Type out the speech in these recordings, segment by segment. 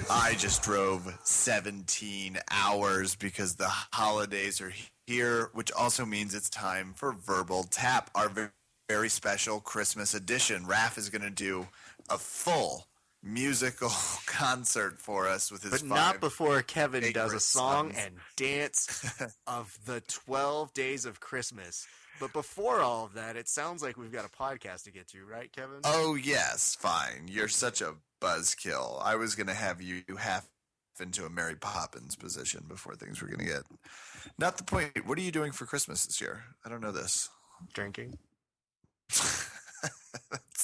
I just drove 17 hours because the holidays are here, which also means it's time for Verbal Tap, our very special Christmas edition. Raph is going to do a full musical concert for us with his But not before Kevin does a song and dance of the 12 days of Christmas. But before all of that, it sounds like we've got a podcast to get to, right, Kevin? Oh, yes, fine. You're such a buzzkill. I was going to have you half into a Mary Poppins position before things were going to get. Not the point. What are you doing for Christmas this year? I don't know this. Drinking.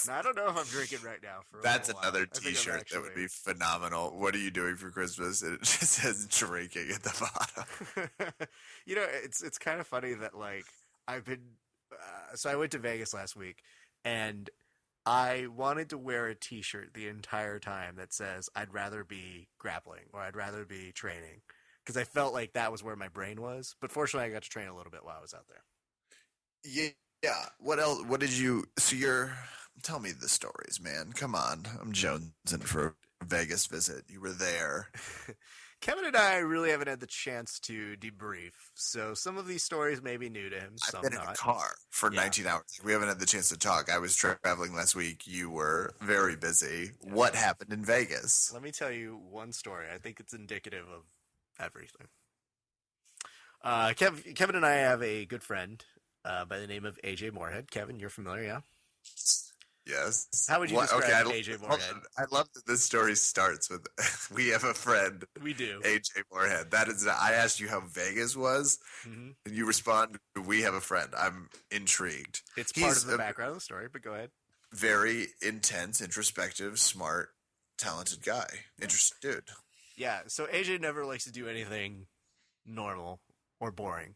I don't know if I'm drinking right now. That's another T-shirt that would be phenomenal. What are you doing for Christmas? And it just says drinking at the bottom. It's kind of funny that I've been. So I went to Vegas last week, and I wanted to wear a T-shirt the entire time that says "I'd rather be grappling" or "I'd rather be training," because I felt like that was where my brain was. But fortunately, I got to train a little bit while I was out there. Yeah. What else? What did you? So tell me the stories, man. Come on, I'm jonesing for a Vegas visit. You were there. Kevin and I really haven't had the chance to debrief, so some of these stories may be new to him. I've been in a car for 19 hours. We haven't had the chance to talk. I was traveling last week. You were very busy. What happened in Vegas? Let me tell you one story. I think it's indicative of everything. Kevin and I have a good friend by the name of AJ Moorhead. Kevin, you're familiar, yeah? Yes. How would you describe AJ Moorhead? I love that this story starts with we have a friend. We do. AJ Moorhead. That is. I asked you how Vegas was, and you respond, "We have a friend." I'm intrigued. It's part of the background of the story, but go ahead. Very intense, introspective, smart, talented guy. Interesting dude. Yeah. So AJ never likes to do anything normal or boring.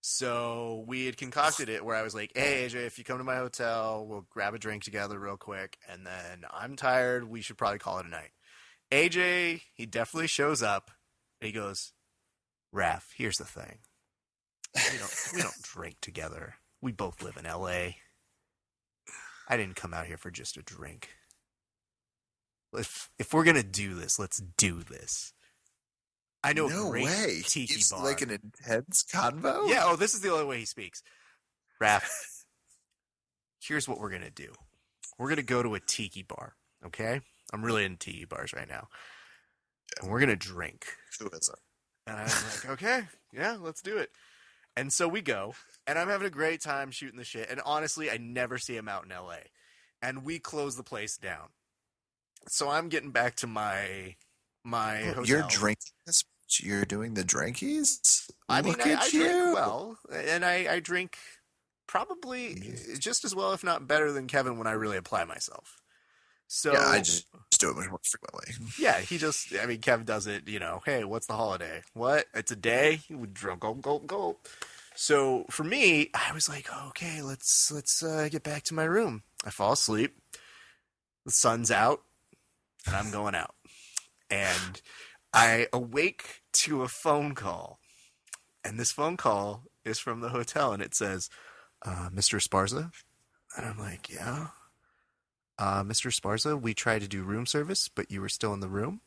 So we had concocted it where I was like, hey, AJ, if you come to my hotel, we'll grab a drink together real quick, and then I'm tired. We should probably call it a night. AJ, he definitely shows up, and he goes, Raph, here's the thing. We don't drink together. We both live in L.A. I didn't come out here for just a drink. If we're going to do this, let's do this. I know no a great way. tiki it's bar. Like an intense convo? Yeah, this is the only way he speaks. Raph, here's what we're going to do. We're going to go to a tiki bar, okay? I'm really into tiki bars right now. Yeah. And we're going to drink. Who is it? And I'm like, okay, yeah, let's do it. And so we go, and I'm having a great time shooting the shit. And honestly, I never see him out in L.A. And we close the place down. So I'm getting back to my hotel. You're drinking this? You're doing the drinkies? I mean, I drink well, and I drink probably just as well, if not better than Kevin when I really apply myself. So yeah, I just do it much more frequently. Yeah, Kevin does it, hey, what's the holiday? What? It's a day? We drunk, go. So for me, I was like, okay, let's get back to my room. I fall asleep. The sun's out, and I'm going out. And I awake to a phone call, and this phone call is from the hotel, and it says, Mr. Esparza? And I'm like, yeah. Mr. Esparza, we tried to do room service, but you were still in the room.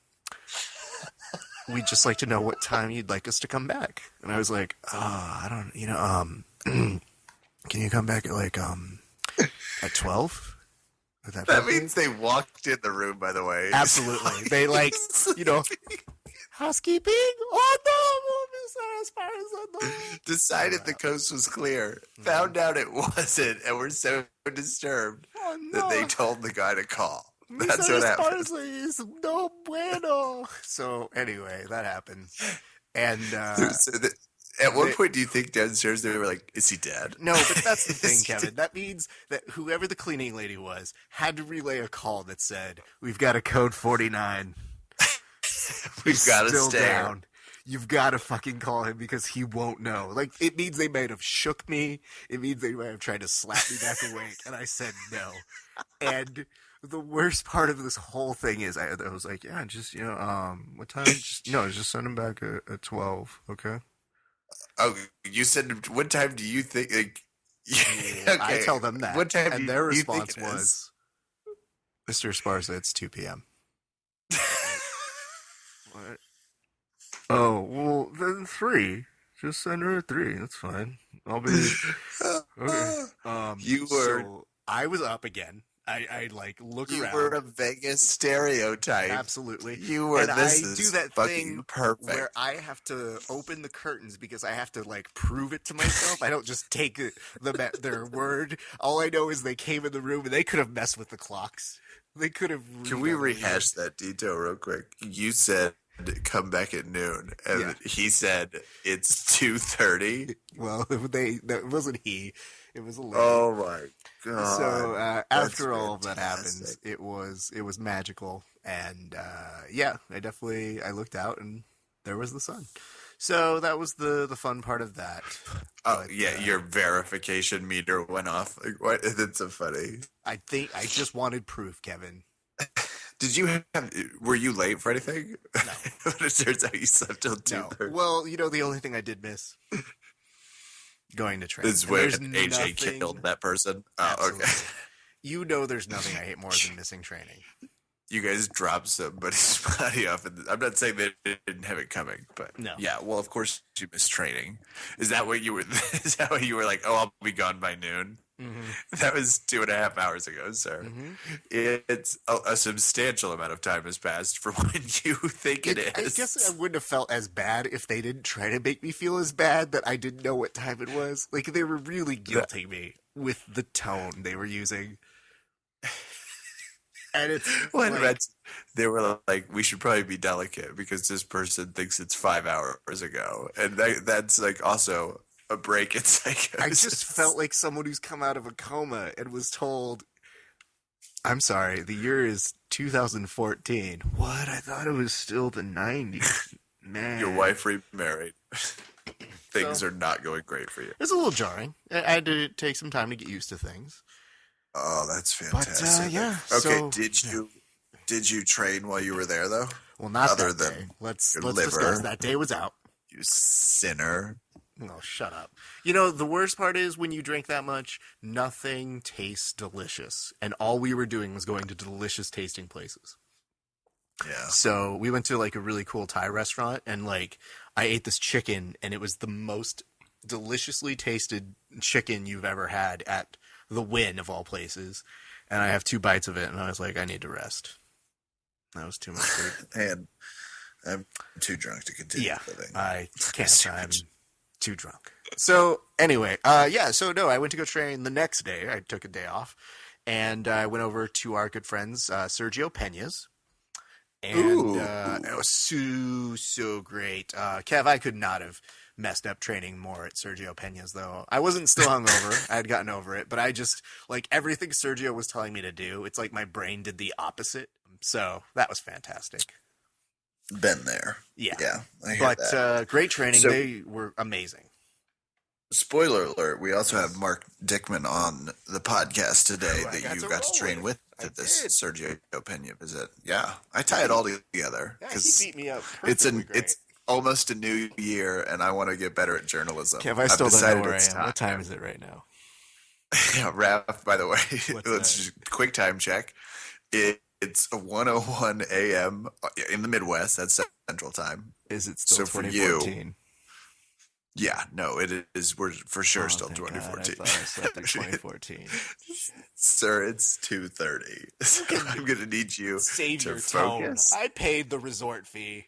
We'd just like to know what time you'd like us to come back. And I was like, I don't, can you come back at 12? That means they walked in the room, by the way. Absolutely. They housekeeping? Oh, no, Mr. Esparza, no. Decided the coast was clear. Found out it wasn't, and were so disturbed that they told the guy to call. That's Mr. what happened. Esparza is no bueno. So anyway, that happened. And at what point do you think downstairs they were like, is he dead? No, but that's the thing, Kevin. That means that whoever the cleaning lady was had to relay a call that said, we've got a code 49. We've got to stay down. You've got to fucking call him because he won't know. It means they might have shook me. It means they might have tried to slap me back awake. And I said no. And the worst part of this whole thing is I was like, yeah, just, what time? Just send him back at 12, okay? Oh, you said, what time do you think? Okay. I tell them that. What time and their response was, Mr. Esparza, it's 2 p.m. Oh, well, then 3. Just send her a 3. That's fine. I'll be okay. You were So I was up again. I like look you were around. a Vegas stereotype. Absolutely. You were. And This I do is that fucking thing where perfect. I have to open the curtains because I have to like prove it to myself. I don't just take them at their word. All I know is they came in the room and they could have messed with the clocks. They could have. Can we rehash that detail real quick? You said come back at noon, and he said it's 2:30. Well, that wasn't he. It was a lady. Oh my god! So after all of that fantastic. happens, it was magical, and I looked out and there was the sun. So that was the fun part of that. Oh But, yeah, your verification meter went off. Like, what? That's so funny. I think I just wanted proof, Kevin. Did you have? Were you late for anything? No. It turns out you slept till 2:30. Well, the only thing I did miss going to train. This is And when there's AJ nothing- killed that person. Oh, Absolutely. okay. There's nothing I hate more than missing training. You guys dropped somebody's body off. I'm not saying they didn't have it coming, but No. yeah. Well, of course you missed training. Is that what you were? Is that what you were like? Oh, I'll be gone by noon. Mm-hmm. That was 2.5 hours ago, sir. Mm-hmm. It's a substantial amount of time has passed from when you think it is. I guess I wouldn't have felt as bad if they didn't try to make me feel as bad that I didn't know what time it was. Like, they were really guilting me with the tone they were using. And it's When like, they were like, we should probably be delicate because this person thinks it's 5 hours ago. And that's like also a break in psychosis. I just felt like someone who's come out of a coma and was told, I'm sorry, the year is 2014. What? I thought it was still the 90s. Man. Your wife remarried. Things are not going great for you. It's a little jarring. I had to take some time to get used to things. Oh, that's But, fantastic. yeah. Okay, So, did you train while you were there though? Well, not Other that day. than Let's your discuss. liver. That day was out. You sinner. Oh, shut up. The worst part is when you drink that much, nothing tastes delicious. And all we were doing was going to delicious tasting places. Yeah. So we went to like a really cool Thai restaurant and like I ate this chicken and it was the most deliciously tasted chicken you've ever had at the Wynn of all places. And I have 2 bites of it and I was like, I need to rest. That was too much food. And I'm too drunk to continue living. I can't. Too I'm much. too drunk. So anyway, I went to go train the next day. I took a day off, and I went over to our good friends Sergio Pena's, and it was so great. Kev, I could not have messed up training more at Sergio Pena's though. I wasn't still hungover. I had gotten over it, but I just like everything Sergio was telling me to do. It's like my brain did the opposite. So that was fantastic. Been there. Yeah. I hear that. Great training. So- They were amazing. Spoiler alert, we also have Mark Dickman on the podcast today Who I that got you to got to roll train with I at this did. Sergio Pena visit. Yeah, I tie it all together Yeah, he because beat me up. it's almost a new year and I want to get better at journalism. Kev, I I've still don't know decided where I it's am. time. What time is it right now? Yeah, Raph, by the way, What's let's that? just quick time check. It's 1:01 a.m. in the Midwest. That's Central Time. Is it still So for you, 2014? Yeah, no, it is. We're for sure still thank God. 2014. I thought I slept in 2014. Sir, it's 2:30. So I'm gonna need you Save to your tone. focus. I paid the resort fee.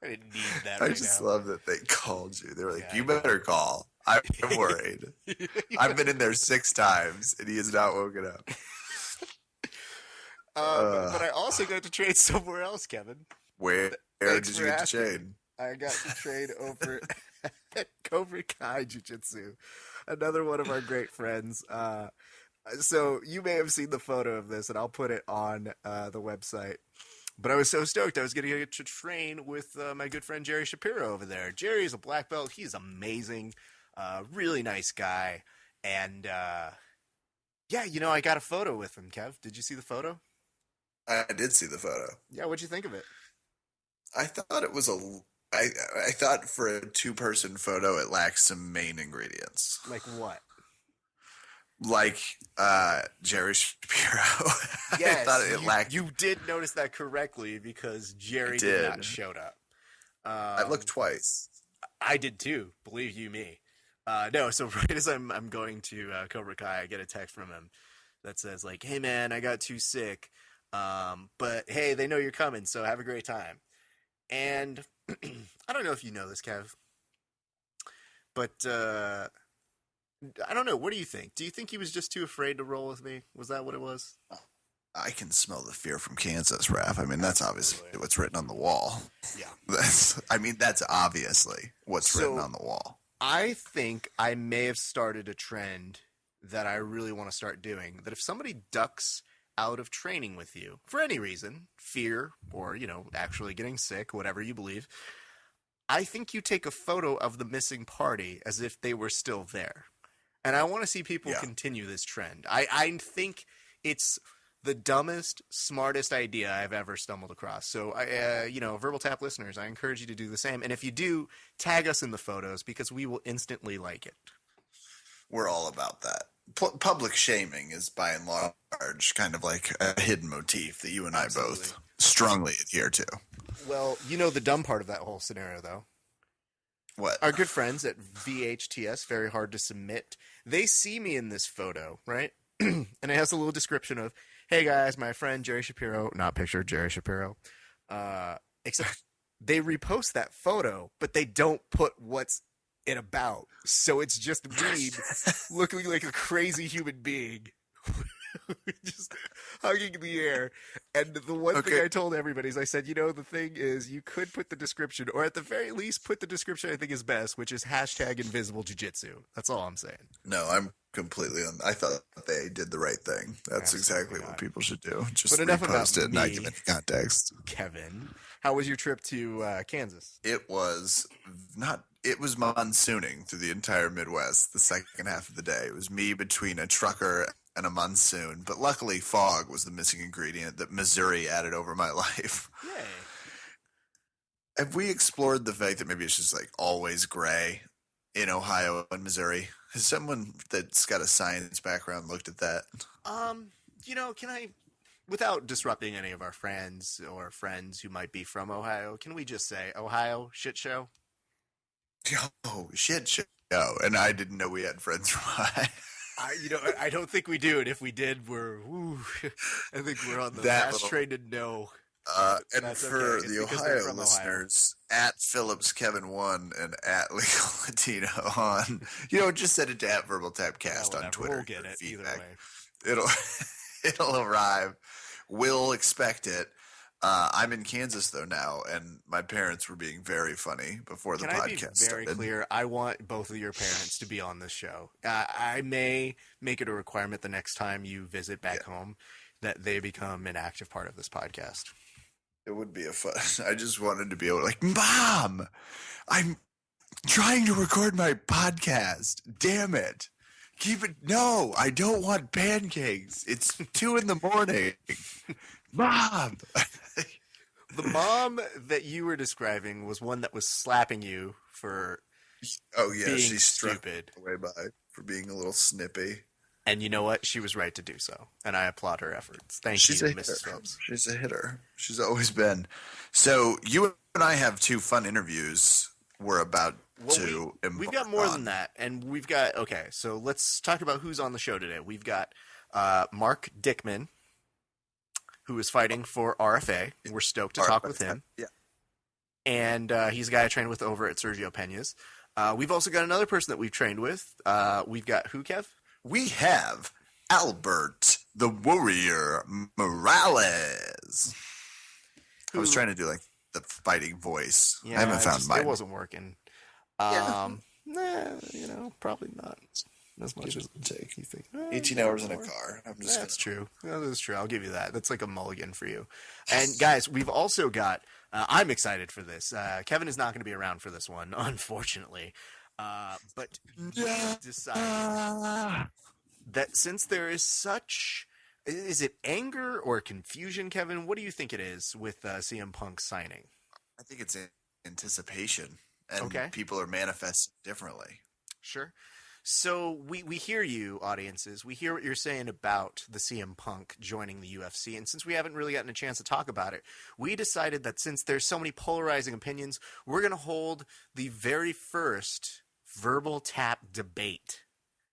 I didn't need that I right just now. love that they called you. They were like, Yeah, "You I know. better call." I'm worried. I've been in there 6 times and he has not woken up. But I also got to train somewhere else, Kevin. Where Thanks did for you get to asking. train? I got to train over at Cobra Kai Jiu-Jitsu, another one of our great friends. So you may have seen the photo of this, and I'll put it on the website. But I was so stoked. I was going to get to train with my good friend Jerry Shapiro over there. Jerry's a black belt. He's amazing. Really nice guy. And, I got a photo with him, Kev. Did you see the photo? I did see the photo. Yeah, what'd you think of it? I thought it was I thought for a 2-person photo it lacked some main ingredients. Like what? Like Jerry Shapiro. Yes, I thought it lacked. You did notice that correctly because Jerry I did did. not show up. I looked twice. I did too, believe you me. No, so right as I'm going to Cobra Kai, I get a text from him that says like, "Hey man, I got too sick, but hey, they know you're coming, so have a great time." And I don't know if you know this, Kev, but I don't know. What do you think? Do you think he was just too afraid to roll with me? Was that what it was? I can smell the fear from Kansas, Raph. I mean, that's obviously Absolutely. what's written on the wall. Yeah. That's obviously what's written on the wall. I think I may have started a trend that I really want to start doing. That if somebody ducks out of training with you for any reason, fear or, actually getting sick, whatever you believe, I think you take a photo of the missing party as if they were still there. And I want to see people continue this trend. I think it's the dumbest, smartest idea I've ever stumbled across. So, Verbal Tap listeners, I encourage you to do the same. And if you do, tag us in the photos because we will instantly like it. We're all about that. Public shaming is by and large kind of like a hidden motif that you and I both strongly adhere to. Well, you know the dumb part of that whole scenario, though. What? Our good friends at VHTS, Very Hard to Submit, they see me in this photo, right? And it has a little description of, "Hey guys, my friend Jerry Shapiro," not picture Jerry Shapiro. Except they repost that photo, but they don't put what's it about. So it's just me looking like a crazy human being. Just hugging the air. And the one thing I told everybody is I said, the thing is you could put the description, or at the very least put the description I think is best, which is #invisible jiu-jitsu. That's all I'm saying. No, I'm completely on. I thought they did the right thing. That's exactly what people should do. Just but enough repost about it and not give any context. Kevin, how was your trip to Kansas? It was monsooning through the entire Midwest the second half of the day. It was me between a trucker and a monsoon, but luckily fog was the missing ingredient that Missouri added over my life. Yay. Have we explored the fact that maybe it's just like always gray in Ohio and Missouri? Has someone that's got a science background looked at that? Can I, without disrupting any of our friends or friends who might be from Ohio, can we just say Ohio shit show? Oh, shit show. And I didn't know we had friends from Ohio. I don't think we do, and if we did, I think we're on the last train to know. And for the Ohio listeners, at Phillips Kevin 1 and at Legal Latino on, just send it to at Verbal Tapcast on Twitter. We'll get it feedback. Either way. It'll arrive. We'll expect it. I'm in Kansas though now, and my parents were being very funny before the podcast started. Can I be very clear? I want both of your parents to be on this show. I may make it a requirement the next time you visit back home that they become an active part of this podcast. It would be a fun. I just wanted to be able to Mom, I'm trying to record my podcast. Damn it. Keep it. No, I don't want pancakes. It's 2 a.m. Mom. The mom that you were describing was one that was slapping you for being she struck stupid. Way by for being a little snippy. And you know what? She was right to do so, and I applaud her efforts. Thank you, Mrs. Phillips. She's a hitter. She's always been. So you and I have 2 fun interviews we're about to embark We've got more than that, and we've got so let's talk about who's on the show today. We've got Mik Dickman, who is fighting for RFA. We're stoked to talk with him. Yeah. And he's a guy I trained with over at Sergio Pena's. We've also got another person that we've trained with. We've got who, Kev? We have Albert the Warrior Morales. I was trying to do the fighting voice. Yeah, I haven't found mine. It wasn't working. Probably not as much as it would take. You think 18 hours in a car. That's true. That is true. I'll give you that. That's like a mulligan for you. And guys, we've also got. I'm excited for this. Kevin is not going to be around for this one, unfortunately. But we decided that since there is such. Is it anger or confusion, Kevin? What do you think it is with CM Punk signing? I think it's anticipation, and people are manifesting differently. Sure. So we hear you, audiences. We hear what you're saying about the CM Punk joining the UFC. And since we haven't really gotten a chance to talk about it, we decided that since there's so many polarizing opinions, we're going to hold the very first verbal tap debate.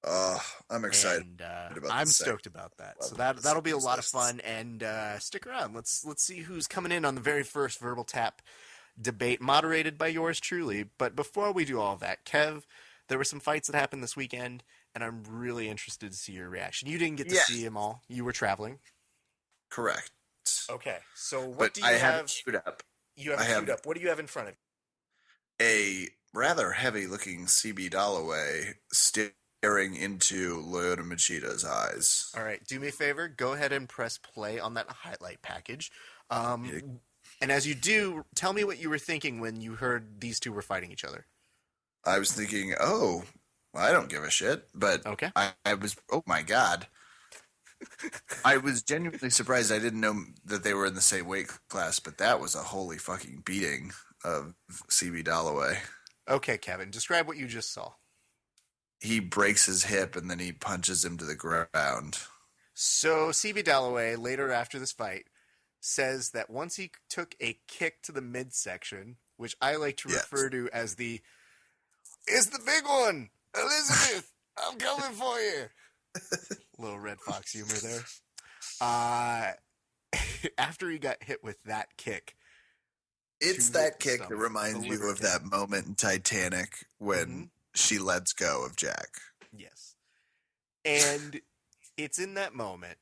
I'm excited And about I'm this stoked about that. So that'll be a lot of fun. And stick around. Let's see who's coming in on the very first verbal tap debate, moderated by yours truly. But before we do all of that, Kev, there were some fights that happened this weekend, and I'm really interested to see your reaction. You didn't get to see them all. You were traveling. Correct. Okay, so what But do you I have? have it queued up. You have it queued up. What do you have in front of you? A rather heavy-looking CB Dalloway staring into Lyoto Machida's eyes. All right, do me a favor. Go ahead and press play on that highlight package. And as you do, tell me what you were thinking when you heard these two were fighting each other. I was thinking, oh, I don't give a shit. But okay. I was, oh my God. I was genuinely surprised. I didn't know that they were in the same weight class, but that was a holy fucking beating of CB Dalloway. Okay, Kevin, describe what you just saw. He breaks his hip and then he punches him to the ground. So CB Dalloway, later after this fight, says that once he took a kick to the midsection, which I like to refer to as "It's the big one, Elizabeth. I'm coming for you." Little Red Fox humor there. After he got hit with that kick, it's that kick that reminds you of that moment in Titanic when she lets go of Jack. Yes, and it's in that moment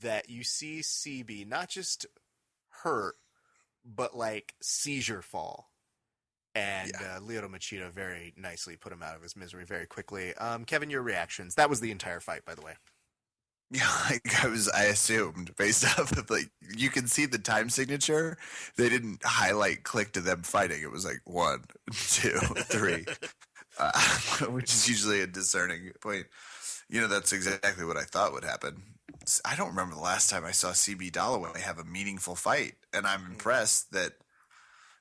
that you see CB not just hurt, but like seizure fall. And Lyoto Machida very nicely put him out of his misery very quickly. Kevin, your reactions. That was the entire fight, by the way. Yeah, I assumed based off of you can see the time signature. They didn't highlight click to them fighting. It was like 1, 2, 3, which is usually a discerning point. That's exactly what I thought would happen. I don't remember the last time I saw CB Dalloway have a meaningful fight, and I'm impressed that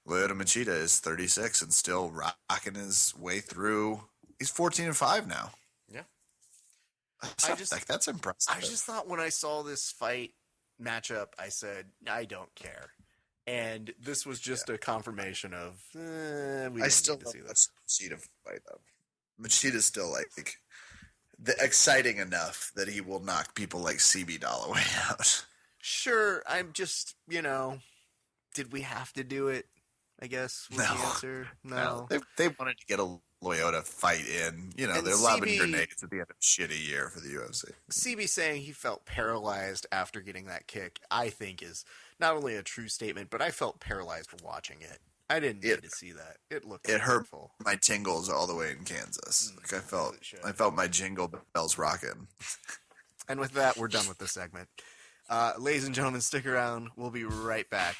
Lyoto Machida is 36 and still rocking his way through. He's 14-5 now. Yeah. That's impressive. I just thought when I saw this fight matchup, I said, I don't care. And this was just a confirmation of, I still love that Machida fight, though. Machida's still, exciting enough that he will knock people like CB Dalloway out. Sure, I'm just, did we have to do it? I guess was the answer. No. They wanted to get a Lyoto fight in. They're lobbing grenades at the end of a shitty year for the UFC. CB saying he felt paralyzed after getting that kick, I think is not only a true statement, but I felt paralyzed watching it. I didn't need to see that. It looked painful. Hurt my tingles all the way in Kansas. I felt my jingle bells rocking. And with that, we're done with this segment. Ladies and gentlemen, stick around. We'll be right back.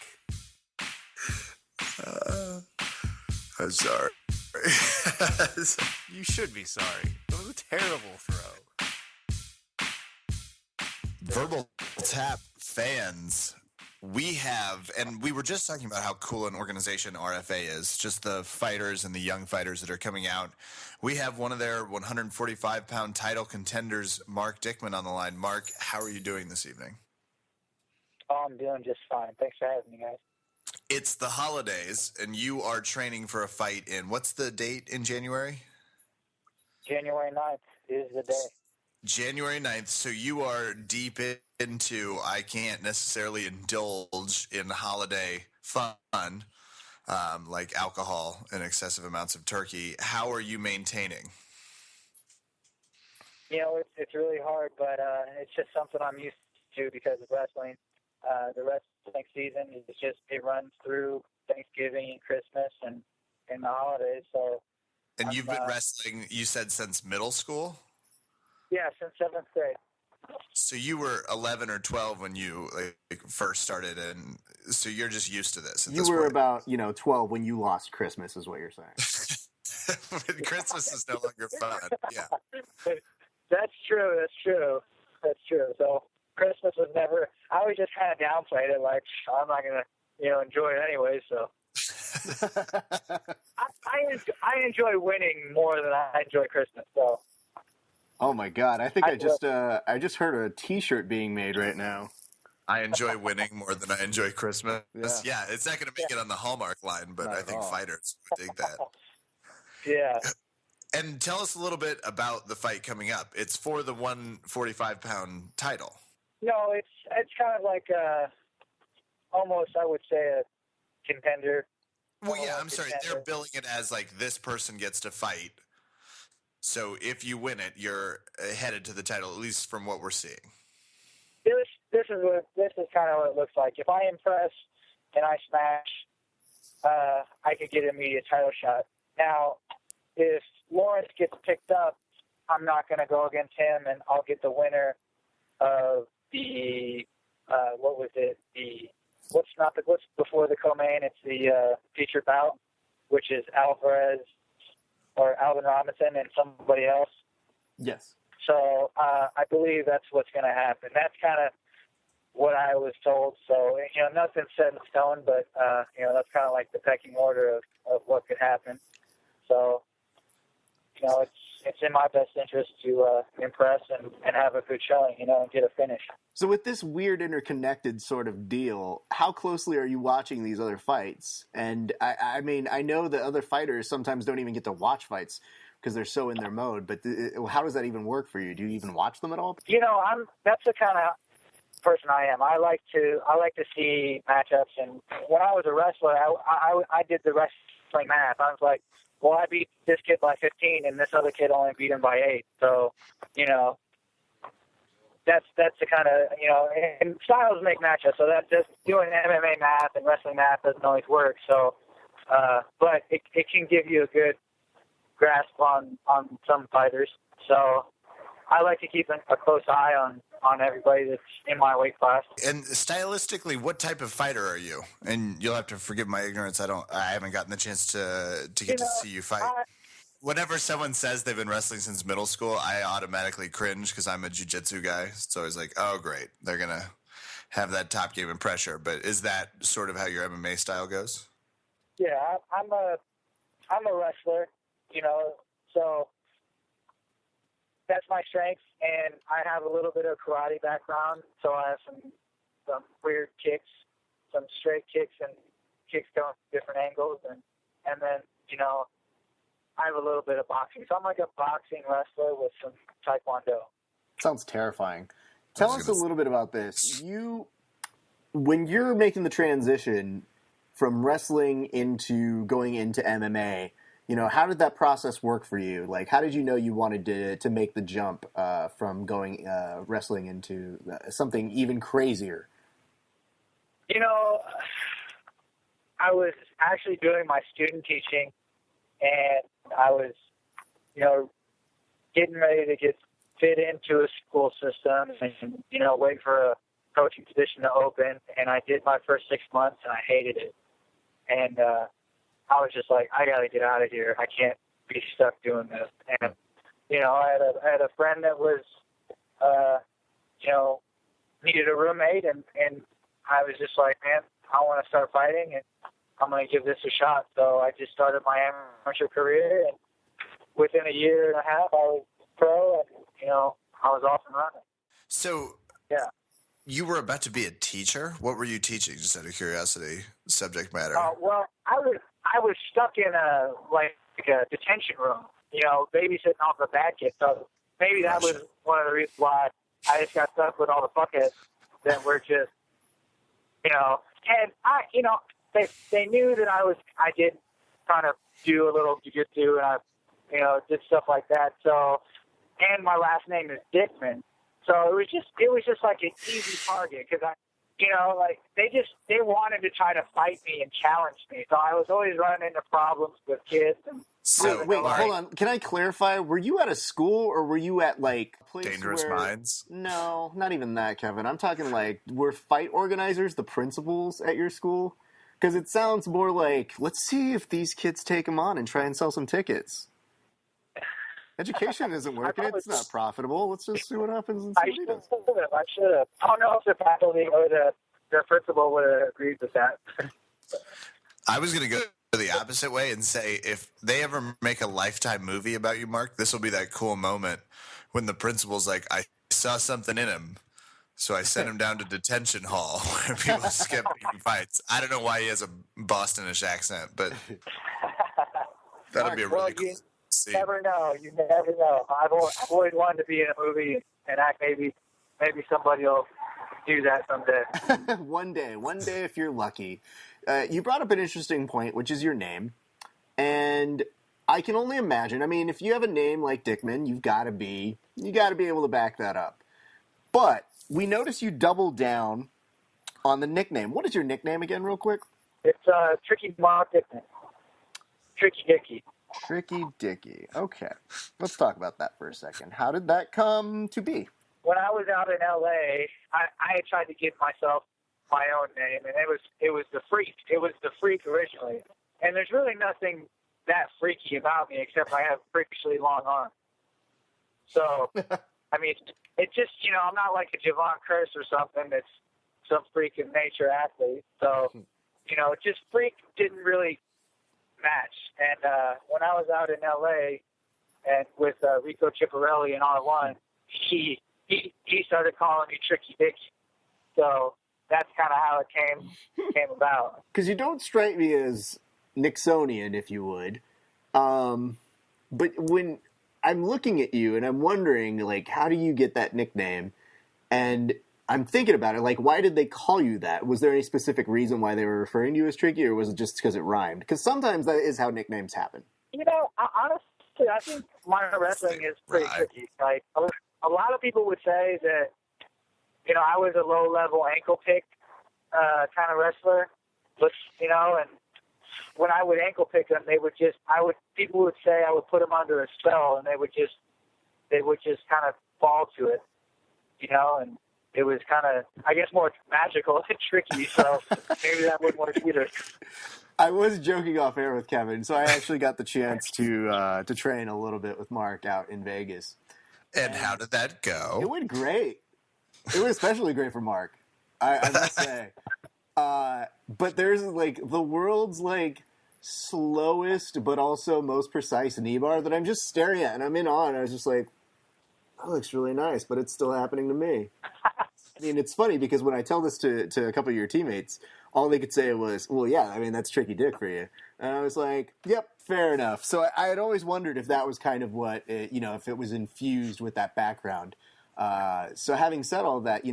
I'm sorry. You should be sorry. It was a terrible throw. Verbal Tap fans, we were just talking about how cool an organization RFA is, just the fighters and the young fighters that are coming out. We have one of their 145-pound title contenders, Mik Dickman, on the line. Mark, how are you doing this evening? Oh, I'm doing just fine. Thanks for having me, guys. It's the holidays, and you are training for a fight in, what's the date in January? January 9th is the day. January 9th, so you are deep into, I can't necessarily indulge in holiday fun, like alcohol and excessive amounts of turkey. How are you maintaining? It's really hard, but it's just something I'm used to because of wrestling. The wrestling season it runs through Thanksgiving and Christmas and the holidays. So, and you've been wrestling, you said, since middle school? Yeah, since 7th grade. So you were 11 or 12 when you first started, and so you're just used to this. You were about 12 when you lost Christmas, is what you're saying. When Christmas is no longer fun. Yeah, that's true. So Christmas was never. I always just kind of downplayed it, like I'm not gonna enjoy it anyway. So I enjoy winning more than I enjoy Christmas. So. Oh my God! I think I just heard a T-shirt being made right now. I enjoy winning more than I enjoy Christmas. Yeah. Yeah, it's not going to make it on the Hallmark line, but Not I at think all. fighters would dig that. Yeah. And tell us a little bit about the fight coming up. It's for the 145-pound title. No, it's kind of like almost, I would say, a contender. Well, yeah, I'm sorry. They're billing it as like this person gets to fight. So if you win it, you're headed to the title, at least from what we're seeing. This is kind of what it looks like. If I impress and I smash, I could get an immediate title shot. Now, if Lawrence gets picked up, I'm not going to go against him, and I'll get the winner of the what's before the co-main? It's the feature bout, which is Alvarez or Alvin Robinson and somebody else. Yes. So I believe that's what's going to happen. That's kind of what I was told. So, nothing's set in stone, but, that's kind of like the pecking order of what could happen. So, it's in my best interest to impress and have a good showing, and get a finish. So with this weird interconnected sort of deal, how closely are you watching these other fights? And I mean, I know that other fighters sometimes don't even get to watch fights because they're so in their mode, but how does that even work for you? Do you even watch them at all? That's the kind of person I am. I like to see matchups, and when I was a wrestler, I did the wrestling math. I was like, well, I beat this kid by 15, and this other kid only beat him by 8. So, that's the kind of, and styles make matchups. So that's just doing MMA math and wrestling math doesn't always work. So, but it can give you a good grasp on some fighters. So I like to keep a close eye on everybody that's in my weight class. And stylistically, what type of fighter are you? And you'll have to forgive my ignorance. I haven't gotten the chance to get to see you fight. Whenever someone says they've been wrestling since middle school, I automatically cringe because I'm a jiu-jitsu guy. So it's like, oh, great. They're going to have that top game and pressure. But is that sort of how your MMA style goes? Yeah, I'm a wrestler, so that's my strength. And I have a little bit of karate background. So I have some weird kicks, some straight kicks and kicks going from different angles. And then, I have a little bit of boxing. So I'm like a boxing wrestler with some taekwondo. Sounds terrifying. Tell us a little bit about this. When you're making the transition from wrestling into going into MMA, how did that process work for you? Like, how did you know you wanted to make the jump from going wrestling into something even crazier? I was actually doing my student teaching, and I was, getting ready to get fit into a school system and, wait for a coaching position to open. And I did my first 6 months, and I hated it. And I was just like, I got to get out of here. I can't be stuck doing this. And, I had a friend that was, needed a roommate, and I was just like, man, I want to start fighting, and I'm going to give this a shot. So I just started my amateur career, and within a year and a half, I was pro, and, I was off and running. So, yeah. You were about to be a teacher? What were you teaching, just out of curiosity, subject matter? Well, I was stuck in a detention room, babysitting off the bad kids. So maybe that was one of the reasons why I just got stuck with all the fuckheads that were just, and they knew that I did kind of do a little jiu-jitsu, and I, did stuff like that. So, and my last name is Dickman. So it was just like an easy target because they wanted to try to fight me and challenge me. So I was always running into problems with kids. And wait, hold on. Can I clarify? Were you at a school or were you at a place Dangerous Minds? No, not even that, Kevin. I'm talking were fight organizers the principals at your school? Because it sounds more like, let's see if these kids take them on and try and sell some tickets. Education isn't working. It's not profitable. Let's just see what happens and see what he does. I should have. I don't know if the faculty or the principal would have agreed with that. I was going to go the opposite way and say, if they ever make a Lifetime movie about you, Mark, this will be that cool moment when the principal's like, I saw something in him, so I sent him down to detention hall where people skip fights. I don't know why he has a Bostonish accent, but that'll be a really cool scene. Never know. You never know. I've always wanted to be in a movie and act. Maybe somebody will do that someday. One day if you're lucky. You brought up an interesting point, which is your name. And I can only imagine. I mean, if you have a name like Dickman, you got to be able to back that up. But we notice you doubled down on the nickname. What is your nickname again, real quick? It's Tricky Mark Dickman. Tricky Dicky. Tricky Dicky. Okay. Let's talk about that for a second. How did that come to be? When I was out in L.A., I tried to give myself my own name, and it was the Freak. It was the Freak originally. And there's really nothing that freaky about me except I have freakishly long arms. So, I mean, it just, I'm not like a Javon Curse or something that's some freak of nature athlete. So, just freak didn't really match. And when I was out in L.A. and with Rico Chiapparelli in R1, he started calling me Tricky Dicky. So that's kind of how it came about. Because you don't strike me as Nixonian, if you would. But when I'm looking at you and I'm wondering, like, how do you get that nickname? And I'm thinking about it, like, why did they call you that? Was there any specific reason why they were referring to you as Tricky, or was it just because it rhymed? Because sometimes that is how nicknames happen. Honestly, I think minor wrestling is pretty tricky. Like, a lot of people would say that, I was a low-level ankle pick kind of wrestler, but, and when I would ankle pick them, people would say I would put them under a spell, and they would just kind of fall to it, and it was kind of, I guess, more magical and tricky, so maybe that wouldn't work either. I was joking off air with Kevin, so I actually got the chance to train a little bit with Mark out in Vegas. And how did that go? It went great. It was especially great for Mark, I must say. But there's the world's slowest but also most precise knee bar that I'm just staring at, and I'm in awe, and I was just like, that looks really nice, but it's still happening to me. I mean, it's funny because when I tell this to a couple of your teammates, all they could say was, well, yeah, I mean, that's Tricky Dick for you. And I was like, yep, fair enough. So I had always wondered if that was kind of what, if it was infused with that background. So having said all that,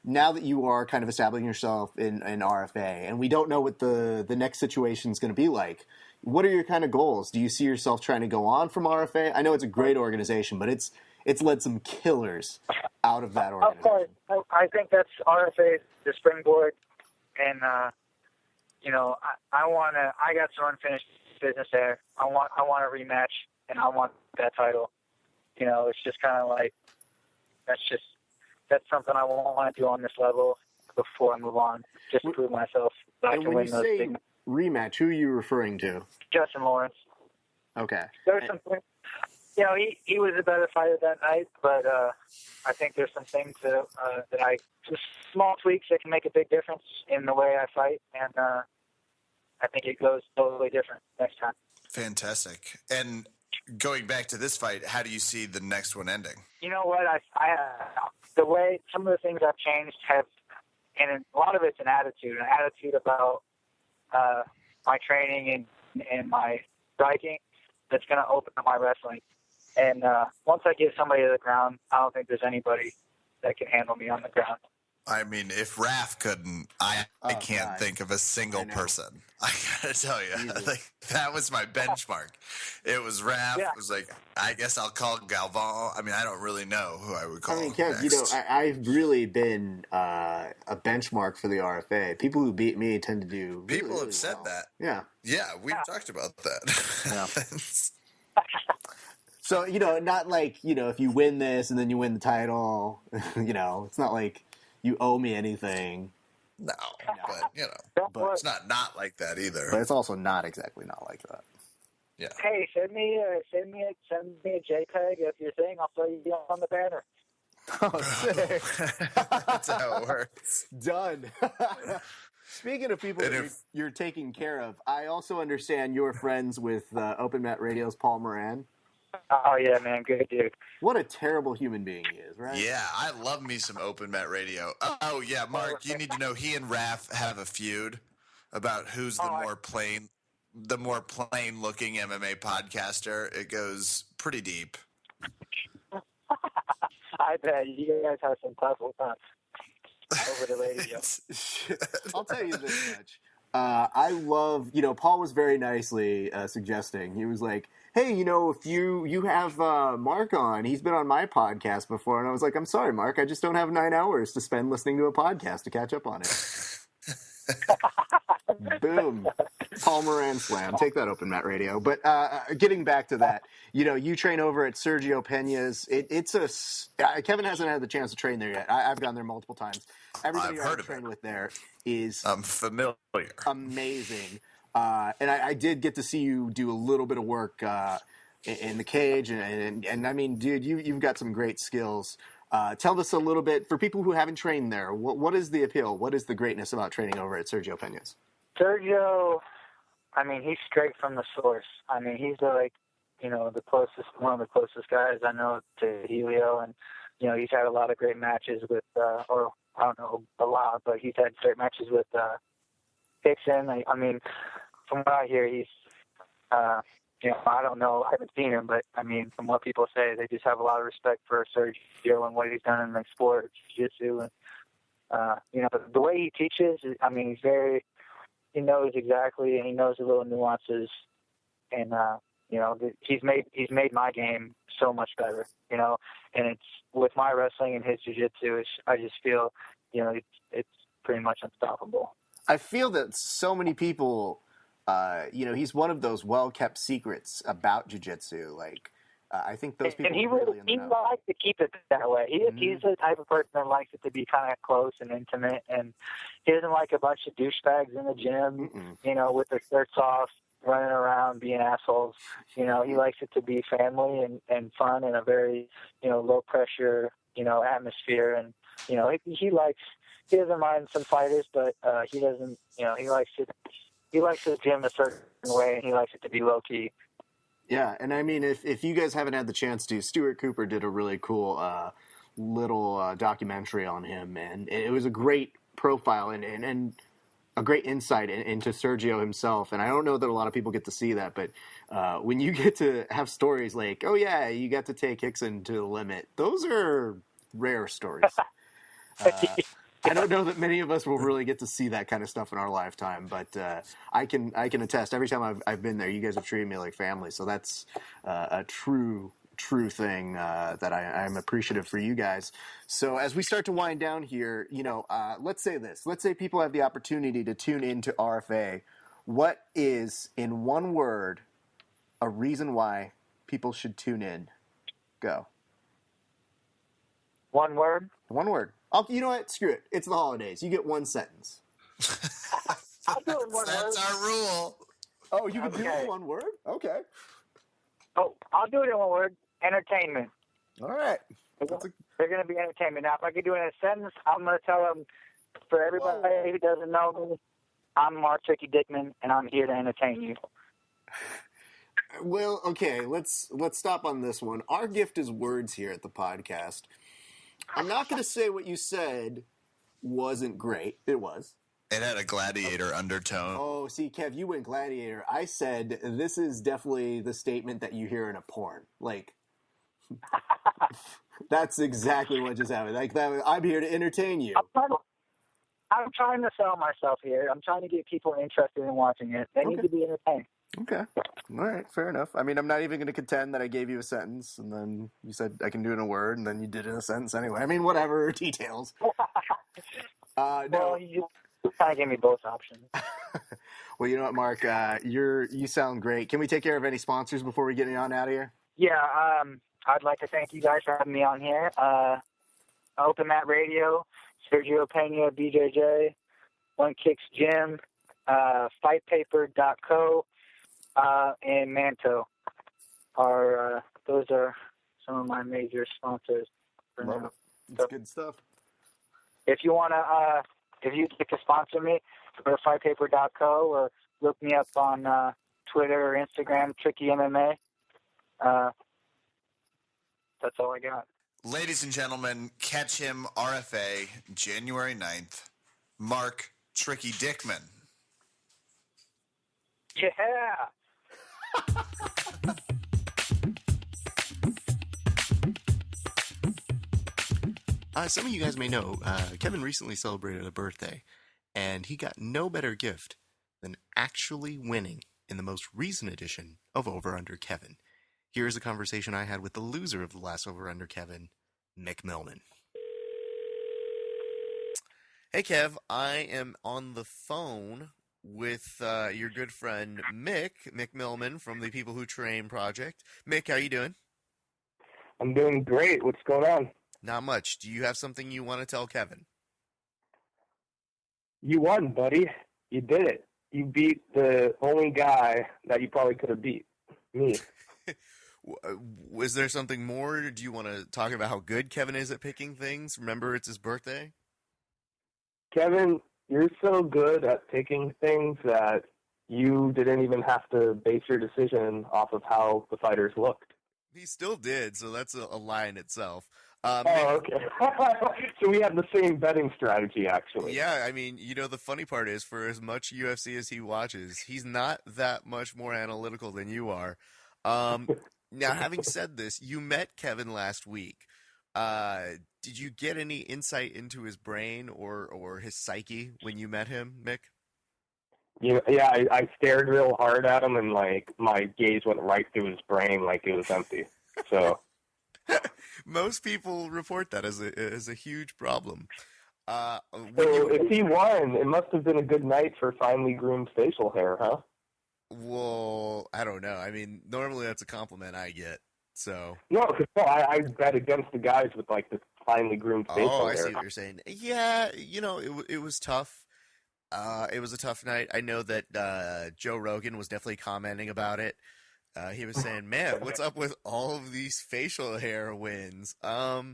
now that you are kind of establishing yourself in RFA, and we don't know what the next situation is going to be like, what are your kind of goals? Do you see yourself trying to go on from RFA? I know it's a great organization, but it's led some killers out of that organization. Of course. I think that's RFA, the springboard. And, I got some unfinished business there. I want a rematch, and I want that title. It's just kind of like, that's something I want to do on this level before I move on, just to prove myself that I can win those things. Rematch, who are you referring to? Justin Lawrence. Okay. There's some things, he was a better fighter that night, but I think there's some things that some small tweaks that can make a big difference in the way I fight, and I think it goes totally different next time. Fantastic. And going back to this fight, how do you see the next one ending? You know what? The way some of the things I've changed and a lot of it's an attitude about my training and my striking that's going to open up my wrestling. And once I get somebody to the ground, I don't think there's anybody that can handle me on the ground. I mean, if Raph couldn't, I can't think of a single person. I gotta tell you, that was my benchmark. It was Raph. Yeah. It was like, I guess I'll call Galvan. I mean, I don't really know who I would call. I mean, Kev, next. I've really been a benchmark for the RFA. People who beat me tend to do. People really, have said that. Yeah. Yeah, we've talked about that. Yeah. So, not like, if you win this and then you win the title, it's not like you owe me anything. No, but it's not like that either. But it's also not exactly not like that. Yeah. Hey, send me a JPEG of your thing. I'll throw you on the banner. Oh, sick. That's how it works. Done. Speaking of people And that you're taking care of, I also understand you're friends with Open Mat Radio's Paul Moran. Oh yeah, man, good dude. What a terrible human being he is, right? Yeah, I love me some Open Mat Radio. Oh yeah, Mark, you need to know he and Raph have a feud about who's the more plain looking MMA podcaster. It goes pretty deep. I bet you guys have some tough ones over the radio. I'll tell you this much. I love, Paul was very nicely suggesting. He was like, hey, if you have Mark on, he's been on my podcast before. And I was like, I'm sorry, Mark, I just don't have 9 hours to spend listening to a podcast to catch up on it. Boom. Paul Moran slam. Take that, Open Mat Radio. But getting back to that, you train over at Sergio Pena's. Kevin hasn't had the chance to train there yet. I've gone there multiple times. Everybody I've trained with there is familiar. Amazing. And I did get to see you do a little bit of work in the cage. And I mean, dude, you've got some great skills. Tell us a little bit, for people who haven't trained there, what is the appeal? What is the greatness about training over at Sergio Pena's? Sergio, I mean, he's straight from the source. I mean, he's one of the closest guys I know to Helio, and he's had a lot of great matches with, or I don't know a lot, but he's had great matches with Hickson. I mean, from what I hear, he's, I don't know, I haven't seen him, but I mean, from what people say, they just have a lot of respect for Sergio and what he's done in the sport, jiu-jitsu, and the way he teaches. I mean, he knows exactly, and he knows the little nuances, and he's made my game so much better, and it's with my wrestling and his jiu-jitsu, I just feel, it's pretty much unstoppable. I feel that so many people, he's one of those well-kept secrets about jiu-jitsu. Like, I think those people. And he likes to keep it that way. He's the type of person that likes it to be kind of close and intimate, and he doesn't like a bunch of douchebags in the gym, with their shirts off, running around being assholes. He likes it to be family and fun in a very, low pressure, atmosphere. And, he doesn't mind some fighters, but he doesn't, he likes the gym a certain way, and he likes it to be low key. Yeah, and I mean, if you guys haven't had the chance to, Stuart Cooper did a really cool little documentary on him, and it was a great profile and a great insight into Sergio himself. And I don't know that a lot of people get to see that, but when you get to have stories like, oh yeah, you got to take Hickson to the limit, those are rare stories. I don't know that many of us will really get to see that kind of stuff in our lifetime, but I can attest. Every time I've been there, you guys have treated me like family, so that's a true thing that I'm appreciative for you guys. So as we start to wind down here, let's say this. Let's say people have the opportunity to tune into RFA. What is, in one word, a reason why people should tune in? Go. One word? One word. You know what? Screw it. It's the holidays. You get one sentence. I'll do it in one word. That's our rule. Oh, you can do it in one word? Okay. Oh, I'll do it in one word. Entertainment. All right. They're going to be entertainment. Now, if I could do it in a sentence, I'm going to tell them, for everybody who doesn't know me, I'm Mark Tricky Dickman, and I'm here to entertain you. Well, okay, let's stop on this one. Our gift is words here at the podcast. I'm not going to say what you said wasn't great. It was. It had a gladiator undertone. Oh, see, Kev, you went gladiator. I said this is definitely the statement that you hear in a porn. Like, that's exactly what just happened. Like, I'm here to entertain you. I'm trying to sell myself here. I'm trying to get people interested in watching it. They need to be entertained. Okay. All right. Fair enough. I mean, I'm not even going to contend that I gave you a sentence and then you said I can do it in a word and then you did it in a sentence anyway. I mean, whatever. Details. No, you kind of gave me both options. Well, you know what, Mark? You sound great. Can we take care of any sponsors before we get on out of here? Yeah. I'd like to thank you guys for having me on here. Open Mat Radio, Sergio Pena, BJJ, One Kicks Gym, FightPaper.co. And Manto those are some of my major sponsors for now. That's good stuff. If you want to, if you'd like to sponsor me, go to fightpaper.co or look me up on Twitter or Instagram, Tricky MMA. That's all I got. Ladies and gentlemen, catch him RFA January 9th. Mark Tricky Dickman. Yeah. Some of you guys may know, Kevin recently celebrated a birthday, and he got no better gift than actually winning in the most recent edition of Over Under Kevin. Here's a conversation I had with the loser of the last Over Under Kevin, Mik Milman. Hey Kev, I am on the phone with your good friend Mik Milman from the People Who Train Project. Mik, how you doing? I'm doing great. What's going on? Not much. Do you have something you want to tell Kevin? You won, buddy. You did it. You beat the only guy that you probably could have beat. Me. Was there something more? Do you want to talk about how good Kevin is at picking things? Remember, it's his birthday? Kevin, you're so good at picking things that you didn't even have to base your decision off of how the fighters looked. He still did, so that's a lie in itself. Okay. So we have the same betting strategy, actually. Yeah, I mean, the funny part is, for as much UFC as he watches, he's not that much more analytical than you are. Now, having said this, you met Kevin last week. Did you get any insight into his brain or his psyche when you met him, Mik? Yeah, I stared real hard at him, and my gaze went right through his brain like it was empty. So most people report that as a huge problem. If he won, it must have been a good night for finely groomed facial hair, huh? Well, I don't know. I mean, normally that's a compliment I get. So I bet against the guys with the finely groomed facial hair. Oh, I see what you're saying. Yeah, it was tough. It was a tough night. I know that Joe Rogan was definitely commenting about it. He was saying, "Man, what's up with all of these facial hair wins?" But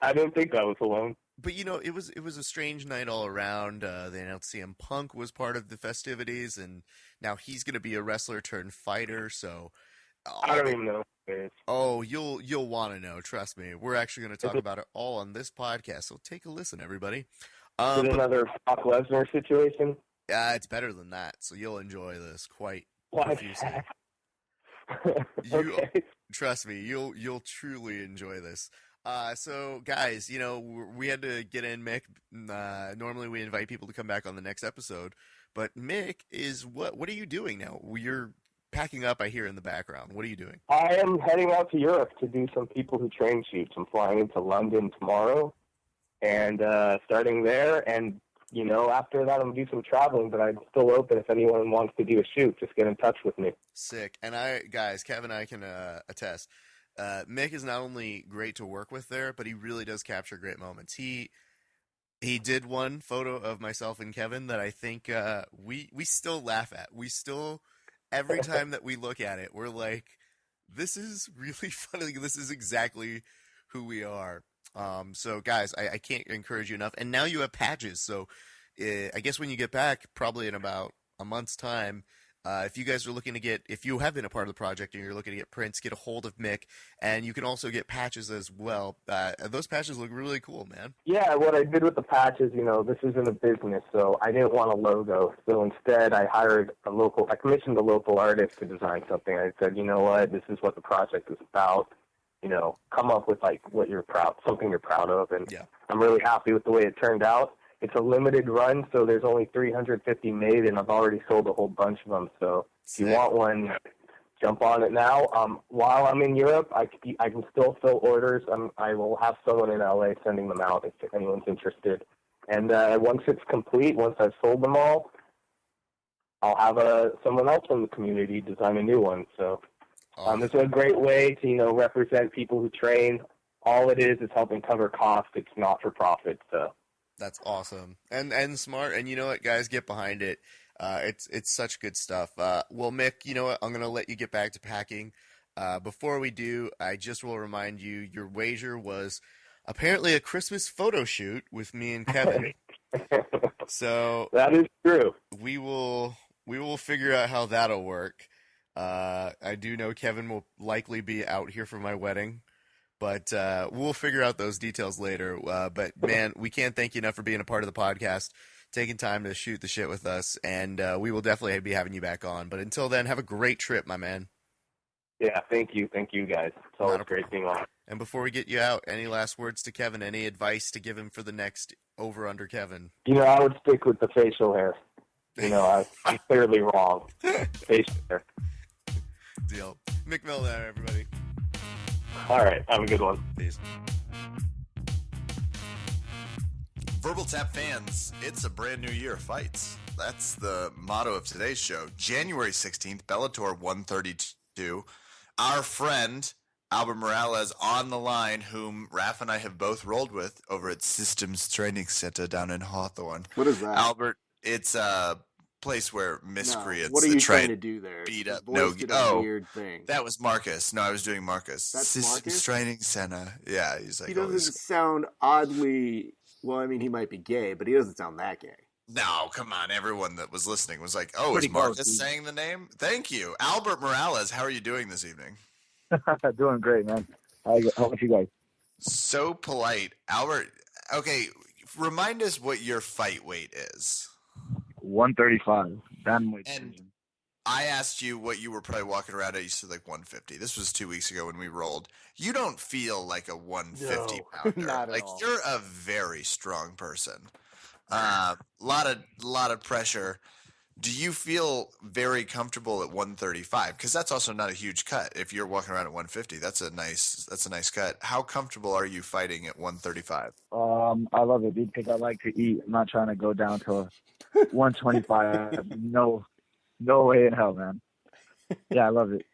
I didn't think I was alone. But it was a strange night all around. They announced CM Punk was part of the festivities, and now he's going to be a wrestler turned fighter. So I don't even know. Oh, you'll want to know. Trust me. We're actually going to talk about it all on this podcast. So take a listen, everybody. Is it another Brock Lesnar situation? Yeah, it's better than that. So you'll enjoy this quite profusely. Okay. Trust me, you'll truly enjoy this. So guys, we had to get in Mik. Normally we invite people to come back on the next episode, but Mik is what are you doing now? You're packing up, I hear in the background. What are you doing? I am heading out to Europe to do some People Who Train shoots. I'm flying into London tomorrow and starting there, and after that I'm going to do some traveling, but I'm still open if anyone wants to do a shoot. Just get in touch with me. Sick. And Kevin and I can attest. Mik is not only great to work with there, but he really does capture great moments. He did one photo of myself and Kevin that I think we still laugh at. We still, every time that we look at it, we're like, this is really funny. This is exactly who we are. So guys, I can't encourage you enough. And now you have patches. So I guess when you get back, probably in about a month's time, if you guys are looking to if you have been a part of the project and you're looking to get prints, get a hold of Mik, and you can also get patches as well. Those patches look really cool, man. Yeah, what I did with the patches, this isn't a business, so I didn't want a logo. So instead, I commissioned a local artist to design something. I said, you know what, this is what the project is about. Come up with something you're proud of, and yeah. I'm really happy with the way it turned out. It's a limited run, so there's only 350 made, and I've already sold a whole bunch of them. So if you want one, jump on it now. While I'm in Europe, I can still fill orders. I will have someone in LA sending them out if anyone's interested. And once it's complete, once I've sold them all, I'll have someone else from the community design a new one. So it's a great way to represent People Who Train. All it is helping cover costs. It's not for profit. So. That's awesome and smart, and you know what, guys, get behind it. It's such good stuff. Well, Mik, you know what? I'm gonna let you get back to packing. Before we do, I just will remind you, your wager was apparently a Christmas photo shoot with me and Kevin. So That is true. we will figure out how that'll work. I do know Kevin will likely be out here for my wedding, but we'll figure out those details later. But man, we can't thank you enough for being a part of the podcast, taking time to shoot the shit with us, and we will definitely be having you back on. But until then, have a great trip, my man. Yeah, thank you guys. It's always great being on. And before we get you out, any last words to Kevin? Any advice to give him for the next over-under Kevin? I would stick with the facial hair. I'm clearly wrong. Facial hair. Deal. Mik Milman, everybody. All right, have a good one. Peace. Verbal Tap fans, it's a brand new year of fights. That's the motto of today's show. January 16th, Bellator 132. Our friend Albert Morales on the line, whom Raph and I have both rolled with over at Systems Training Center down in Hawthorne. What is that? Albert, it's a place where miscreants what are you trying to do there? beat up. Weird thing. That was Marcus. No, I was doing Marcus. That's Systems Marcus? Training Center. Yeah, he's like, He doesn't sound oddly. Well, I mean, he might be gay, but he doesn't sound that gay. No, come on. Everyone that was listening was like, oh, Pretty is Marcus close, saying the name? Thank you. Albert Morales, how are you doing this evening? Doing great, man. How about you guys? So polite. Albert, okay, remind us what your fight weight is. 135. Bantamweight And division. I asked you what you were probably walking around at. You said like 150. This was 2 weeks ago when we rolled. You don't feel like a 150 pounder. not at Like all. you're a very strong person. Lot of pressure. Do you feel very comfortable at 135? Because that's also not a huge cut. If you're walking around at 150, that's a nice cut. How comfortable are you fighting at 135? I love it, dude, because I like to eat. I'm not trying to go down to 125. No way in hell, man. Yeah, I love it.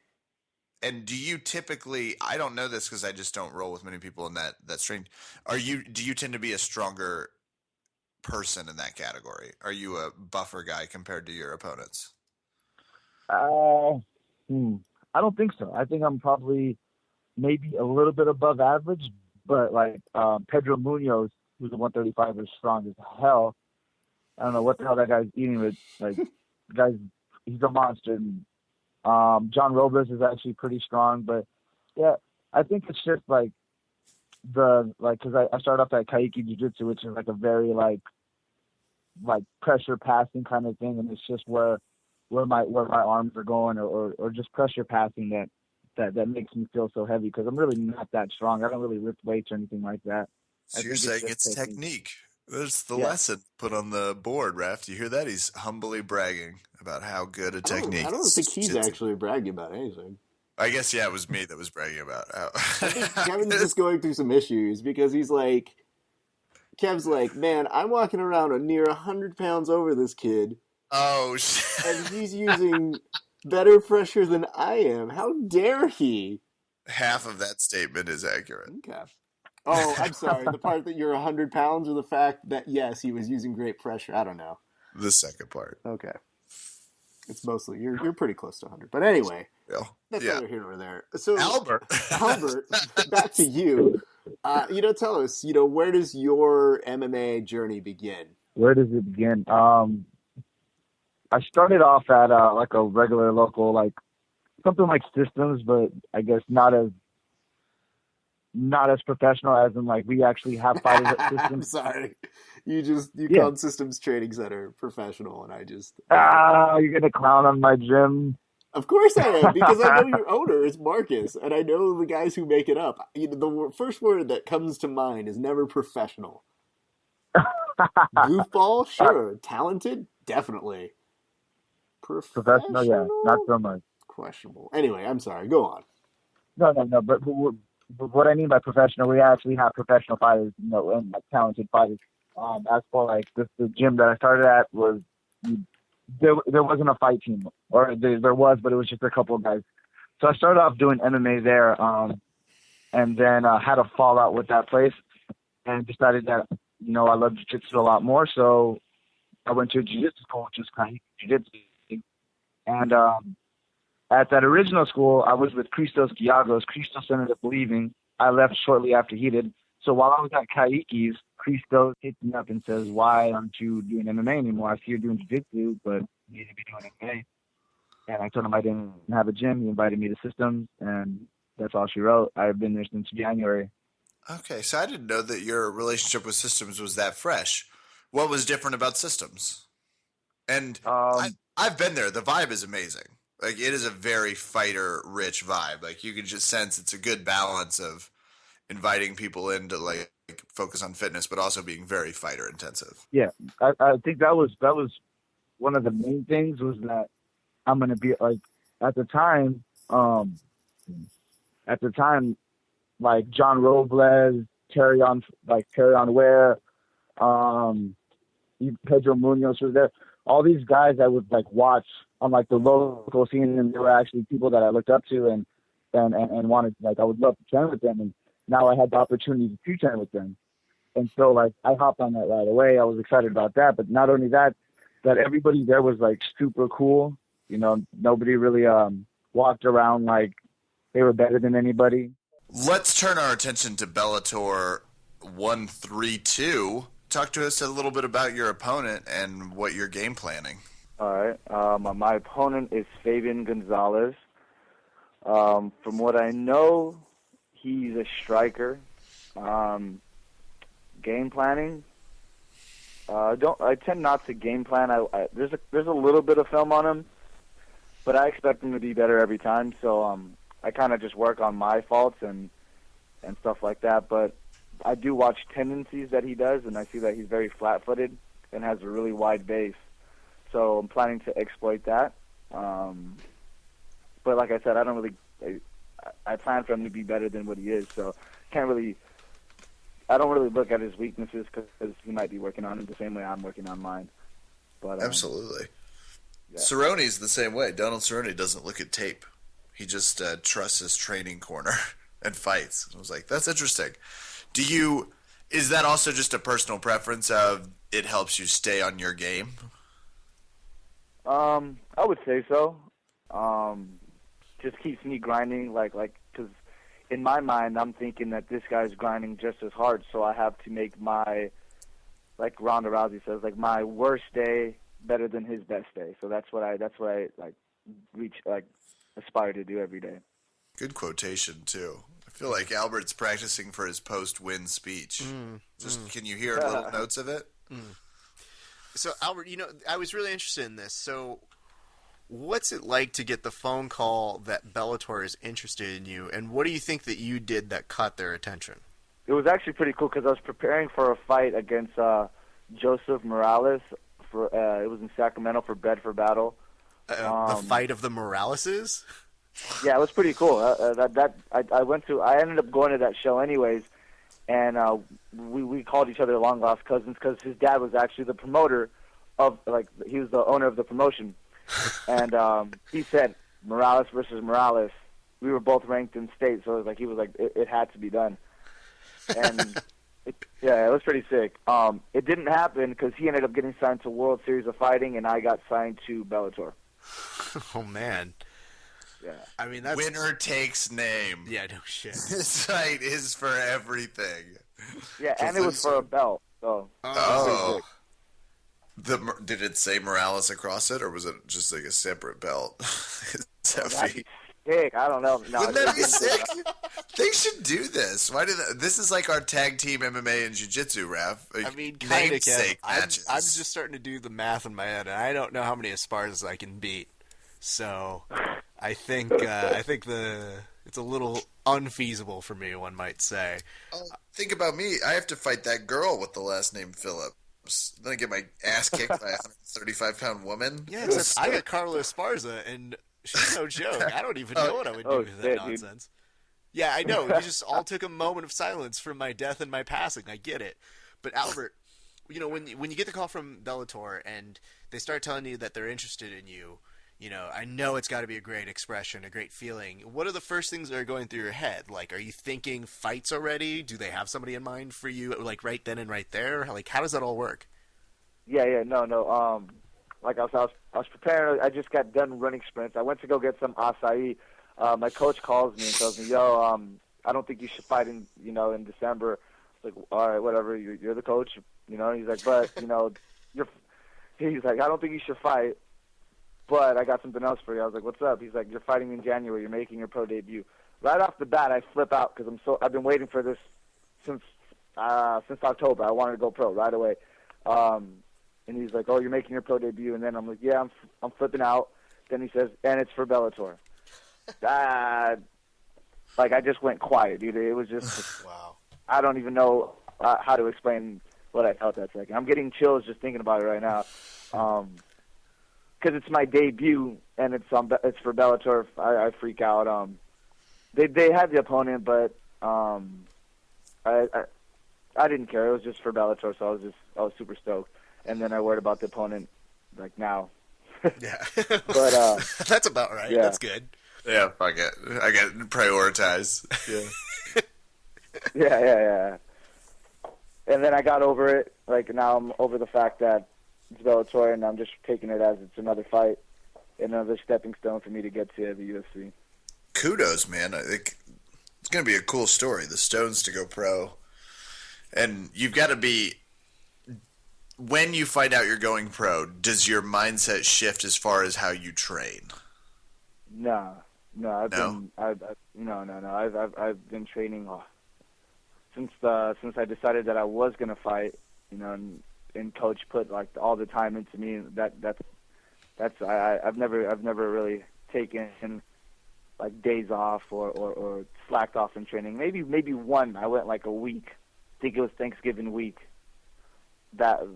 And do you typically? I don't know this because I just don't roll with many people in that string. Do you tend to be a stronger person in that category? Are you a buffer guy compared to your opponents? I don't think so. I think I'm probably maybe a little bit above average, but like Pedro Munoz, who's a 135, is strong as hell. I don't know what the hell that guy's eating, but like, he's a monster. And, John Robles is actually pretty strong, but yeah, I think it's just like because I started off at Kaiki Jiu-Jitsu, which is like a very like pressure passing kind of thing, and it's just where my arms are going, or just pressure passing that makes me feel so heavy, because I'm really not that strong. I don't really lift weights or anything like that. So you're saying it's technique. That's the lesson put on the board, Raph. Do you hear that? He's humbly bragging about how good a technique. I don't think he's actually bragging about anything. I guess, yeah, it was me that was bragging about how. I think Kevin's just going through some issues because he's like, Kev's like, man, I'm walking around a near 100 pounds over this kid. Oh, shit. And he's using better pressure than I am. How dare he? Half of that statement is accurate. Okay. Oh, I'm sorry. The part that you're 100 pounds, or the fact that, yes, he was using great pressure. I don't know. The second part. Okay. It's mostly, you're pretty close to 100. But anyway, that's yeah. neither here nor there. So, Albert, back to you. Tell us, where does your MMA journey begin? Where does it begin? I started off at like a regular local, like something like Systems, but I guess not as professional as in like we actually have fighters at Systems. I'm sorry. You called Systems Training Center professional, and I just... you're going to clown on my gym? Of course I am, because I know your owner is Marcus, and I know the guys who make it up. The first word that comes to mind is never professional. Goofball? Sure. Talented? Definitely. Professional? Yeah, not so much. Questionable. Anyway, I'm sorry. Go on. No. But what I mean by professional, we actually have professional fighters, and like talented fighters. As for like the gym that I started at was there wasn't a fight team, or there was, but it was just a couple of guys. So I started off doing MMA there, and then had a fallout with that place, and decided that I love jiu-jitsu a lot more. So I went to a jiu-jitsu school, which is kind of jiu-jitsu, and at that original school, I was with Christos Giagos. Christos ended up leaving. I left shortly after he did. So while I was at Kaiki's, Christo hits me up and says, "Why aren't you doing MMA anymore? I see you're doing jiu-jitsu, but you need to be doing MMA." And I told him I didn't have a gym. He invited me to Systems, and that's all she wrote. I've been there since January. Okay, so I didn't know that your relationship with Systems was that fresh. What was different about Systems? And I've been there. The vibe is amazing. Like, it is a very fighter-rich vibe. Like, you can just sense it's a good balance of inviting people in to like focus on fitness, but also being very fighter intensive. Yeah, I think that was one of the main things, was that I'm gonna be like, at the time, like John Robles, Terry on Ware, Pedro Munoz was there. All these guys I would like watch on like the local scene, and they were actually people that I looked up to and wanted, like, I would love to train with them. And now I had the opportunity to train with them. And so like I hopped on that right away. I was excited about that. But not only that everybody there was like super cool. You know, nobody really walked around like they were better than anybody. Let's turn our attention to Bellator 132. Talk to us a little bit about your opponent and what you're game planning. All right. My opponent is Fabian Gonzalez. From what I know, he's a striker. Game planning. I tend not to game plan. There's a little bit of film on him, but I expect him to be better every time. So I kind of just work on my faults and stuff like that. But I do watch tendencies that he does, and I see that he's very flat-footed and has a really wide base. So I'm planning to exploit that. But like I said, I plan for him to be better than what he is. So I don't really look at his weaknesses, because he might be working on it the same way I'm working on mine. But absolutely. Yeah. Cerrone's the same way. Donald Cerrone doesn't look at tape. He just trusts his training corner and fights. I was like, that's interesting. Is that also just a personal preference of it helps you stay on your game? I would say so. Just keeps me grinding, because in my mind, I'm thinking that this guy's grinding just as hard, so I have to make my, like Ronda Rousey says, like my worst day better than his best day. So that's what I aspire to do every day. Good quotation too. I feel like Albert's practicing for his post-win speech. Can you hear little notes of it? So Albert, I was really interested in this. So what's it like to get the phone call that Bellator is interested in you, and what do you think that you did that caught their attention? It was actually pretty cool, because I was preparing for a fight against Joseph Morales. It was in Sacramento for Bedford Battle. The fight of the Moraleses? Yeah, it was pretty cool. I ended up going to that show anyways, and we called each other long lost cousins, because his dad was actually the promoter of, he was the owner of the promotion. And he said Morales versus Morales. We were both ranked in state, so it had to be done. And it was pretty sick. It didn't happen because he ended up getting signed to World Series of Fighting, and I got signed to Bellator. Oh man. Yeah. I mean, that's winner takes name. Yeah, no shit. This site is for everything. Yeah, and it was for a belt. So. Oh. Did it say Morales across it, or was it just like a separate belt? It's heavy. Sick. I don't know. No, wouldn't that be sick? They should do this. This is like our tag team MMA and jiu-jitsu, Raph. I mean, kind of. I'm matches. just starting to do the math in my head, and I don't know how many Espartas I can beat. So I think it's a little unfeasable for me, one might say. Oh, think about me. I have to fight that girl with the last name Phillip. Then I get my ass kicked by a 135-pound woman. Yeah, except I got Carla Esparza, and she's no joke. I don't even know what I would do with that nonsense. Dude. Yeah, I know. You just all took a moment of silence from my death and my passing. I get it. But Albert, when you get the call from Bellator and they start telling you that they're interested in you, I know it's got to be a great expression, a great feeling. What are the first things that are going through your head? Like, are you thinking fights already? Do they have somebody in mind for you, like, right then and right there? Like, how does that all work? Yeah, no. Like I was preparing. I just got done running sprints. I went to go get some acai. My coach calls me and tells me, "Yo, I don't think you should fight in December." like, all right, whatever. You're the coach, you know. He's like, but you know, he's like, I don't think you should fight, but I got something else for you. I was like, what's up? He's like, you're fighting in January. You're making your pro debut. Right off the bat, I flip out because I've been waiting for this since October. I wanted to go pro right away. And he's like, oh, you're making your pro debut. And then I'm like, yeah, I'm flipping out. Then he says, and it's for Bellator. Like, I just went quiet, dude. It was just, wow. I don't even know how to explain what I felt that second. I'm getting chills just thinking about it right now. Because it's my debut, and it's for Bellator. I freak out. They had the opponent, but I didn't care. It was just for Bellator, so I was super stoked. And then I worried about the opponent, like, now. Yeah. But that's about right. Yeah. That's good. Yeah, fuck it. I get prioritized. Yeah. Yeah. And then I got over it. Like, now I'm over the fact that it's Bellator, and I'm just taking it as it's another fight, another stepping stone for me to get to the UFC. Kudos, man. I think it's going to be a cool story. The stones to go pro. And you've got to be... When you find out you're going pro, does your mindset shift as far as how you train? No. I've been training since I decided that I was gonna fight. You know, and coach put like all the time into me. I've never really taken like days off or slacked off in training. Maybe one. I went like a week. I think it was Thanksgiving week. That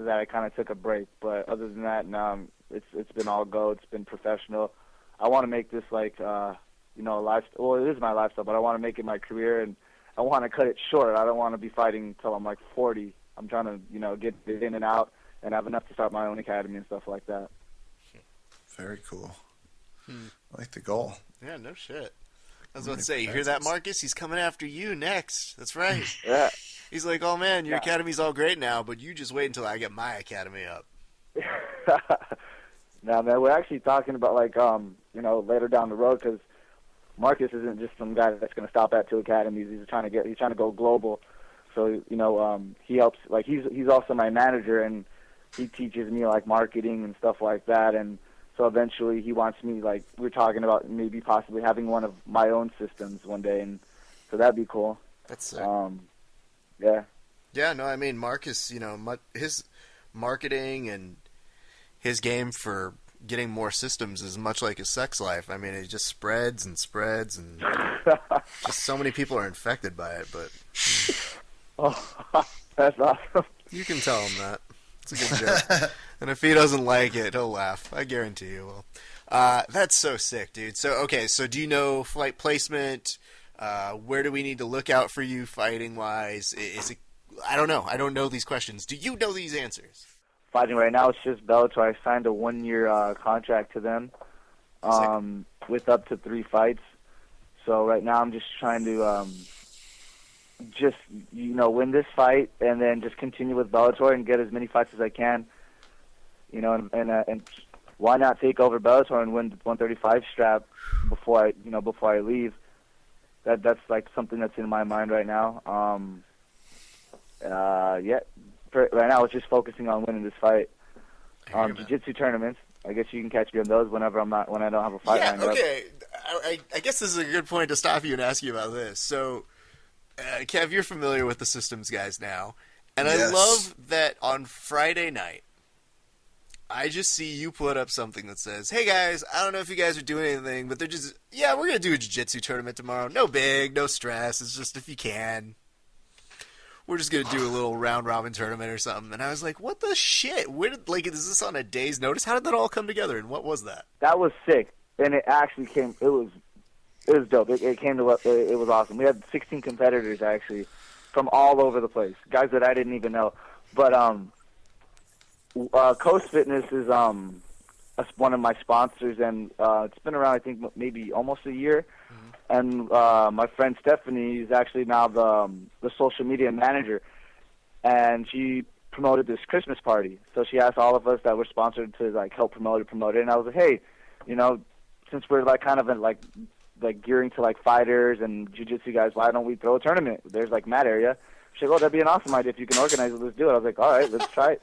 I kind of took a break, but other than that, no, it's been all go. It's been professional. I want to make this like a lifestyle. Well, it is my lifestyle, but I want to make it my career, and I want to cut it short. I don't want to be fighting until I'm like 40. I'm trying to get it in and out and have enough to start my own academy and stuff like that. Very cool. I like the goal. Yeah, no shit. I was about to say, you hear that, Marcus? He's coming after you next. That's right. Yeah. He's like, oh, man, your academy's all great now, but you just wait until I get my academy up. Now, man, we're actually talking about, like, later down the road, because Marcus isn't just some guy that's going to stop at 2 academies. He's trying to go global. So, he helps. Like, he's also my manager, and he teaches me, like, marketing and stuff like that. And so eventually he wants me, like, we're talking about maybe possibly having one of my own systems one day. And so that'd be cool. That's sick. Yeah. Yeah, no, I mean, Marcus, his marketing and his game for getting more systems is much like his sex life. I mean, it just spreads and spreads, and just so many people are infected by it, but... Oh, that's awesome. You can tell him that. It's a good joke. And if he doesn't like it, he'll laugh. I guarantee you will. That's so sick, dude. So do you know flight placement? Where do we need to look out for you fighting-wise? I don't know. I don't know these questions. Do you know these answers? Fighting right now, it's just Bellator. I signed a 1-year contract to them with up to 3 fights. So right now I'm just trying to win this fight and then just continue with Bellator and get as many fights as I can. And why not take over Bellator and win the 135 strap before I leave? That's like something that's in my mind right now. Right now it's just focusing on winning this fight. Jiu-jitsu tournaments, I guess you can catch me on those when I don't have a fight lined up. Okay. I guess this is a good point to stop you and ask you about this. So, Kev, you're familiar with the systems guys now, and yes. I love that on Friday night, I just see you put up something that says, hey guys, I don't know if you guys are doing anything, but they're just, we're going to do a jiu-jitsu tournament tomorrow. No big, no stress. It's just if you can. We're just going to do a little round-robin tournament or something. And I was like, what the shit? Is this on a day's notice? How did that all come together, and what was that? That was sick. And it actually came, it was dope. It was awesome. We had 16 competitors, actually, from all over the place. Guys that I didn't even know. But, Coast Fitness is one of my sponsors, and it's been around, I think, maybe almost a year. Mm-hmm. And my friend Stephanie is actually now the social media manager, and she promoted this Christmas party. So she asked all of us that were sponsored to like help promote it. And I was like, hey, since we're like kind of like gearing to like fighters and jiu-jitsu guys, why don't we throw a tournament? There's like mat area. She's like, oh, that'd be an awesome idea if you can organize it. Let's do it. I was like, all right, let's try it.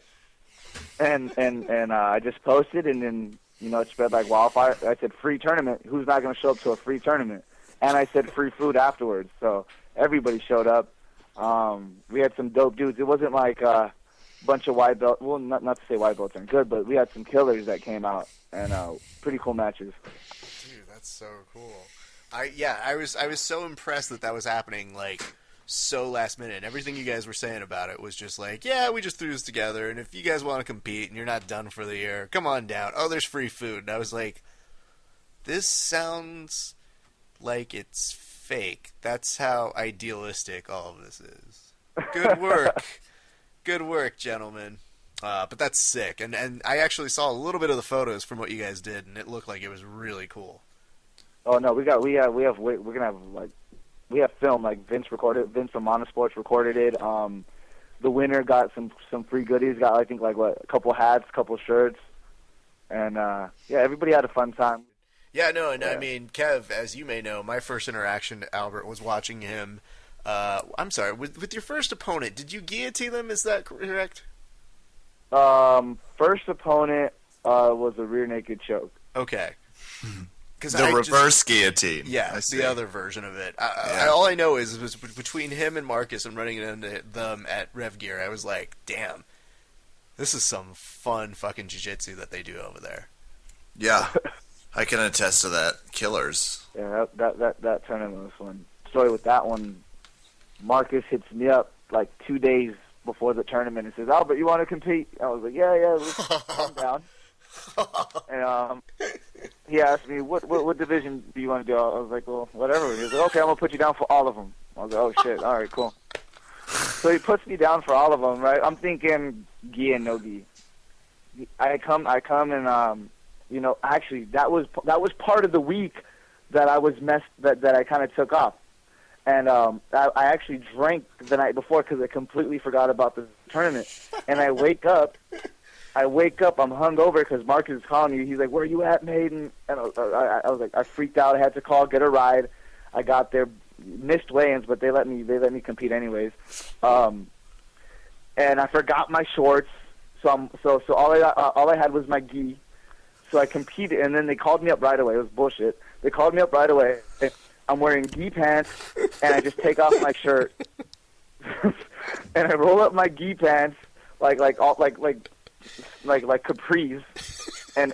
And I just posted, and then it spread like wildfire. I said free tournament. Who's not going to show up to a free tournament? And I said free food afterwards. So everybody showed up. We had some dope dudes. It wasn't like a bunch of white belts. Well, not to say white belts aren't good, but we had some killers that came out, and pretty cool matches. Dude, that's so cool. I was so impressed that was happening like so last minute. Everything you guys were saying about it was just like, yeah, we just threw this together, and if you guys want to compete and you're not done for the year, come on down. Oh, there's free food. And I was like, this sounds like it's fake. That's how idealistic all of this is. Good work. Good work, gentlemen. But that's sick. And I actually saw a little bit of the photos from what you guys did, and it looked like it was really cool. Oh no, we're gonna have like, we have film, like Vince from Monosports recorded it. The winner got some free goodies. Got, I think, like a couple hats, couple shirts, and everybody had a fun time. Yeah, no, and I mean, Kev, as you may know, my first interaction to Albert was watching him. I'm sorry, with your first opponent, did you guillotine him? Is that correct? First opponent was a rear naked choke. Okay. The reverse guillotine. Yeah, the other version of it. All I know is it was between him and Marcus and running into them at Rev Gear. I was like, damn, this is some fun fucking jiu-jitsu that they do over there. Yeah, I can attest to that. Killers. Yeah, that tournament was fun. Story with that one, Marcus hits me up like 2 days before the tournament and says, Albert, you want to compete? I was like, yeah, I'm down. And he asked me, what division do you want to do? I was like, well, whatever. He was like, okay, I'm going to put you down for all of them. I was like, oh, shit. All right, cool. So he puts me down for all of them, right? I'm thinking gi and no gi. I come and, actually, that was part of the week that I was that I kind of took off. And I actually drank the night before because I completely forgot about the tournament. And I wake up, I'm hungover because Marcus is calling me. He's like, where are you at, mate? And I was like, I freaked out. I had to call, get a ride. I got there, missed weigh-ins, but they let me compete anyways. And I forgot my shorts. So all I had was my gi. So I competed, and then they called me up right away. It was bullshit. They called me up right away. I'm wearing gi pants, and I just take off my shirt, and I roll up my gi pants like capris, and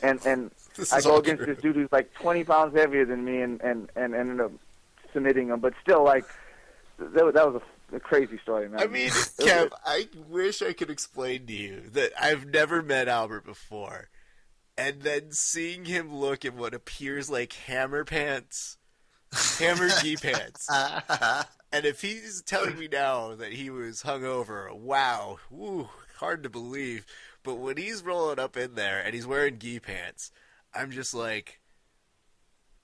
I go against this dude who's like 20 pounds heavier than me, and ended up submitting him. But still, like that was a crazy story, man. I mean, Kev, I wish I could explain to you that I've never met Albert before, and then seeing him look at what appears like hammer gi pants. And if he's telling me now that he was hungover, wow, hard to believe. But when he's rolling up in there and he's wearing gi pants, I'm just like,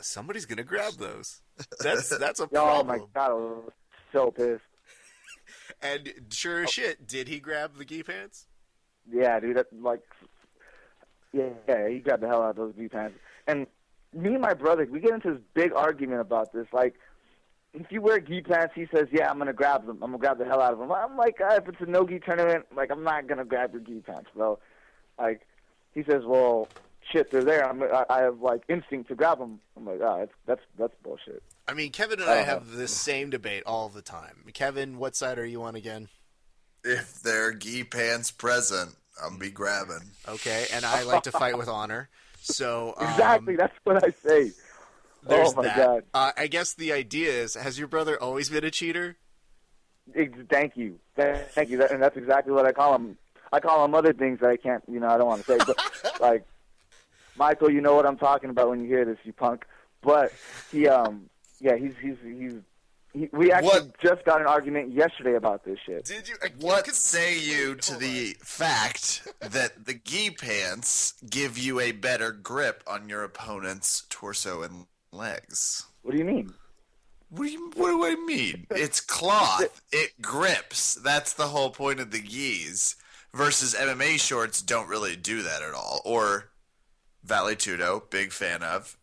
somebody's gonna grab those. That's a problem. Oh my god, I was so pissed. And sure as shit, did he grab the gi pants? Yeah, dude. Yeah, he grabbed the hell out of those gi pants. And me and my brother, we get into this big argument about this. Like, if you wear gi pants, he says, yeah, I'm going to grab them. I'm going to grab the hell out of them. I'm like, if it's a no-gi tournament, like, I'm not going to grab your gi pants, bro. Like, he says, well, shit, they're there. I have, like, instinct to grab them. I'm like, that's bullshit. I mean, Kevin and I have this same debate all the time. Kevin, what side are you on again? If they're gi pants present, I'll be grabbing. Okay, and I like to fight with honor. So exactly, that's what I say. There's oh my that. god! I guess the idea is: has your brother always been a cheater? Thank you, and that's exactly what I call him. I call him other things that I can't, I don't want to say. But like, Michael, you know what I'm talking about when you hear this, you punk. But we actually just got an argument yesterday about this shit. Did you? What say you to the fact that the gi pants give you a better grip on your opponent's torso and legs? What do you mean? What do I mean? It's cloth. It grips. That's the whole point of the gis. Versus MMA shorts don't really do that at all. Or Vale Tudo, big fan of.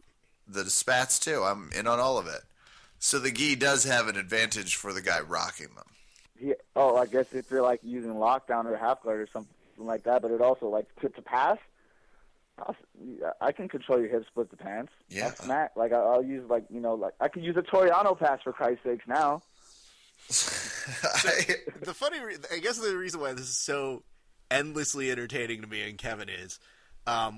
The spats too. I'm in on all of it. So the gi does have an advantage for the guy rocking them. I guess if you're like using lockdown or half guard or something like that, but it also like to pass. I can control your hips, split the pants. Yeah. I'll smack. Like I'll use like I could use a Toriano pass for Christ's sakes now. I guess the reason why this is so endlessly entertaining to me and Kevin is,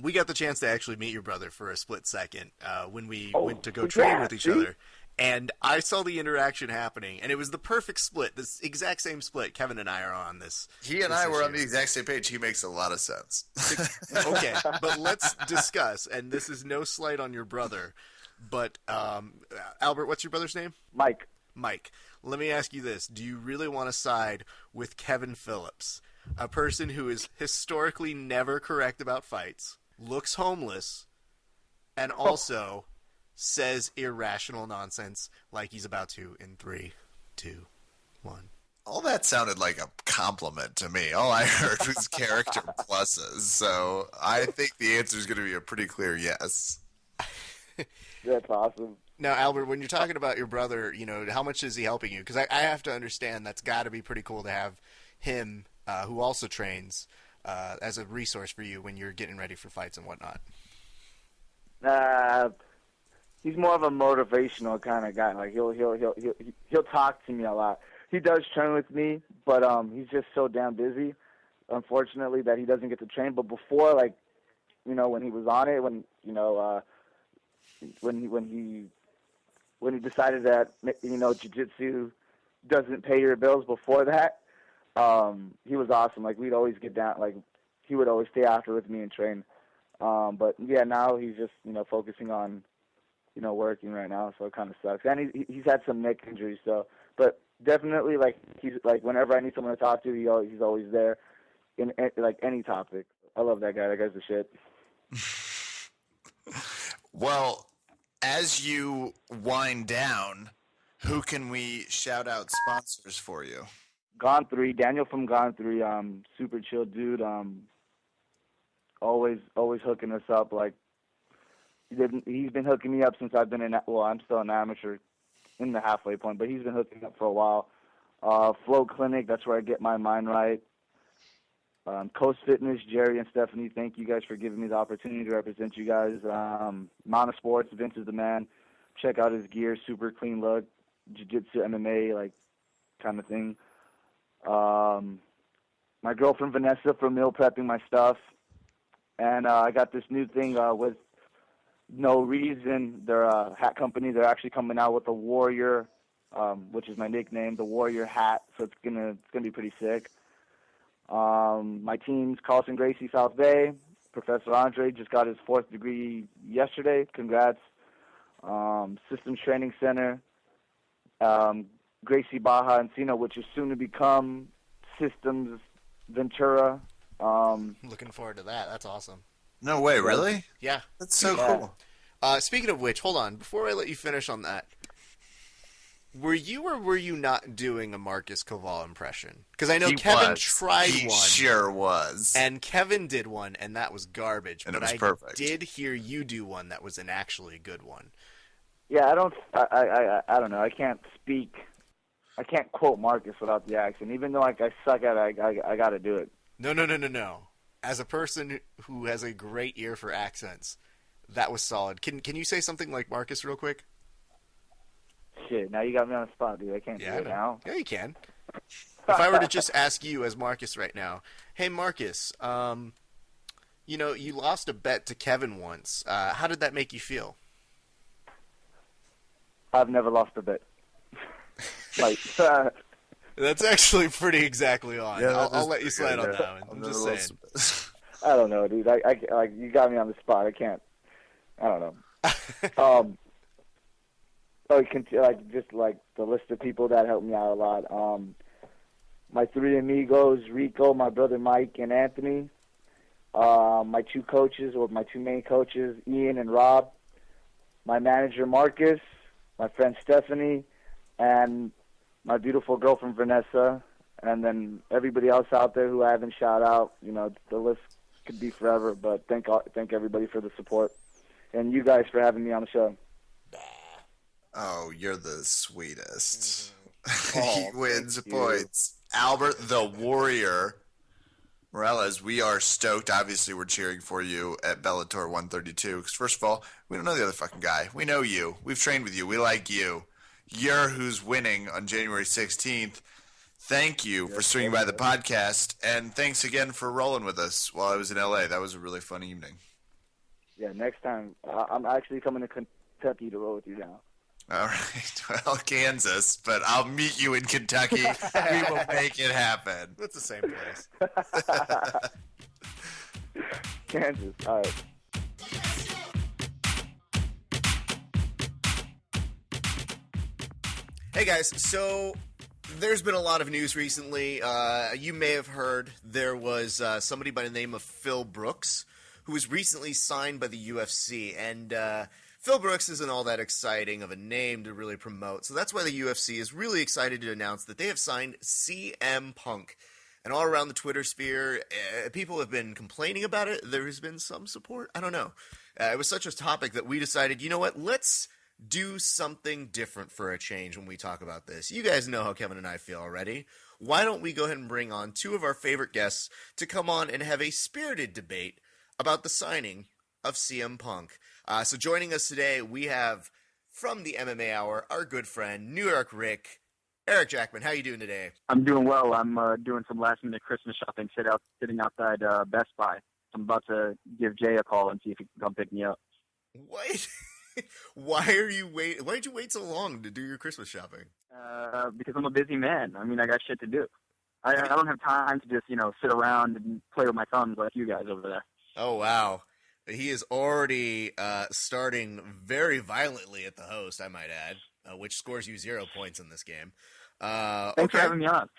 we got the chance to actually meet your brother for a split second when we went to go train with each other. And I saw the interaction happening, and it was the perfect split, this exact same split Kevin and I are on this. He and I were on the exact same page. He makes a lot of sense. Okay, but let's discuss, and this is no slight on your brother, but Albert, what's your brother's name? Mike. Mike, let me ask you this. Do you really want to side with Kevin Phillips, a person who is historically never correct about fights, looks homeless, and also says irrational nonsense like he's about to in 3, 2, 1. All that sounded like a compliment to me. All I heard was character pluses. So I think the answer is going to be a pretty clear yes. That's awesome. Now, Albert, when you're talking about your brother, how much is he helping you? Because I have to understand that's got to be pretty cool to have him, who also trains, as a resource for you when you're getting ready for fights and whatnot. He's more of a motivational kind of guy. Like he'll talk to me a lot. He does train with me, but he's just so damn busy, unfortunately, that he doesn't get to train. But before, when he was on it, when he decided that jiu-jitsu doesn't pay your bills before that, he was awesome. Like we'd always get down. Like he would always stay after with me and train. But yeah, now he's just focusing on working right now, so it kind of sucks. And he's had some neck injuries, so but definitely he's whenever I need someone to talk to, he's always there in any topic. I love that guy. That guy's the shit. Well, as you wind down, who can we shout out sponsors for you? Gone 3, Daniel from Gone 3, super chill dude. Always hooking us up. Like he's been hooking me up since I've been I'm still an amateur in the halfway point, but he's been hooking up for a while. Flow Clinic, that's where I get my mind right. Coast Fitness, Jerry and Stephanie, thank you guys for giving me the opportunity to represent you guys. Mountain Sports, Vince is the man. Check out his gear, super clean look, jiu-jitsu, MMA, kind of thing. My girlfriend Vanessa for meal prepping my stuff. And I got this new thing with No Reason. They're a hat company. They're actually coming out with a Warrior, which is my nickname, the Warrior hat. So it's gonna be pretty sick. My team's Carlson Gracie South Bay. Professor Andre just got his 4th degree yesterday. Congrats. Systems Training Center. Gracie Baja Encino, which is soon to become Systems Ventura. Looking forward to that. That's awesome. No way, really? Yeah. That's so cool. Speaking of which, hold on. Before I let you finish on that, were you or were you not doing a Marcus Koval impression? Because I know Kevin tried one. He sure was. And Kevin did one, and that was garbage. And but it was I perfect. did hear you do one that was an actually good one. Yeah, I don't know. I can't speak. I can't quote Marcus without the accent. Even though I suck at it, I got to do it. No. As a person who has a great ear for accents, that was solid. Can you say something like Marcus real quick? Shit, now you got me on the spot, dude. I can't do it now. Yeah, you can. If I were to just ask you as Marcus right now, hey, Marcus, you lost a bet to Kevin once. How did that make you feel? I've never lost a bet. That's actually pretty exactly on. Yeah, I'll let you slide on that one. I'm just saying. I don't know, dude. I you got me on the spot. I can't. I don't know. Just the list of people that helped me out a lot. My 3 amigos, Rico, my brother Mike, and Anthony. My 2 coaches, or my 2 main coaches, Ian and Rob. My manager, Marcus. My friend Stephanie, and my beautiful girlfriend Vanessa, and then everybody else out there who I haven't shout out. The list could be forever, but thank everybody for the support, and you guys for having me on the show. Oh, you're the sweetest. He wins points. Albert the Warrior Morales, we are stoked. Obviously, we're cheering for you at Bellator 132. Because first of all, we don't know the other fucking guy. We know you. We've trained with you. We like you. You're who's winning on January 16th. Thank you for swinging by the podcast, and thanks again for rolling with us while I was in LA. That was a really fun evening. Yeah, next time I'm actually coming to Kentucky to roll with you now. All right. Well, Kansas, but I'll meet you in Kentucky. We will make it happen. That's the same place. Kansas. All right. Hey guys, so there's been a lot of news recently. You may have heard there was somebody by the name of Phil Brooks who was recently signed by the UFC, and Phil Brooks isn't all that exciting of a name to really promote, so that's why the UFC is really excited to announce that they have signed CM Punk. And all around the Twitter sphere, people have been complaining about it. There's been some support. I don't know. It was such a topic that we decided, you know what, let's do something different for a change when we talk about this. You guys know how Kevin and I feel already. Why don't we go ahead and bring on two of our favorite guests to come on and have a spirited debate about the signing of CM Punk. So joining us today, we have from the MMA Hour, our good friend, New York Rick, Eric Jackman. How you doing today? I'm doing well. I'm doing some last-minute Christmas shopping, sitting outside Best Buy. I'm about to give Jay a call and see if he can come pick me up. What? Why did you wait so long to do your Christmas shopping? Because I'm a busy man. I mean, I got shit to do. I don't have time to just, sit around and play with my thumbs like you guys over there. Oh, wow. He is already starting very violently at the host, I might add, which scores you 0 points in this game. Thanks for having me on.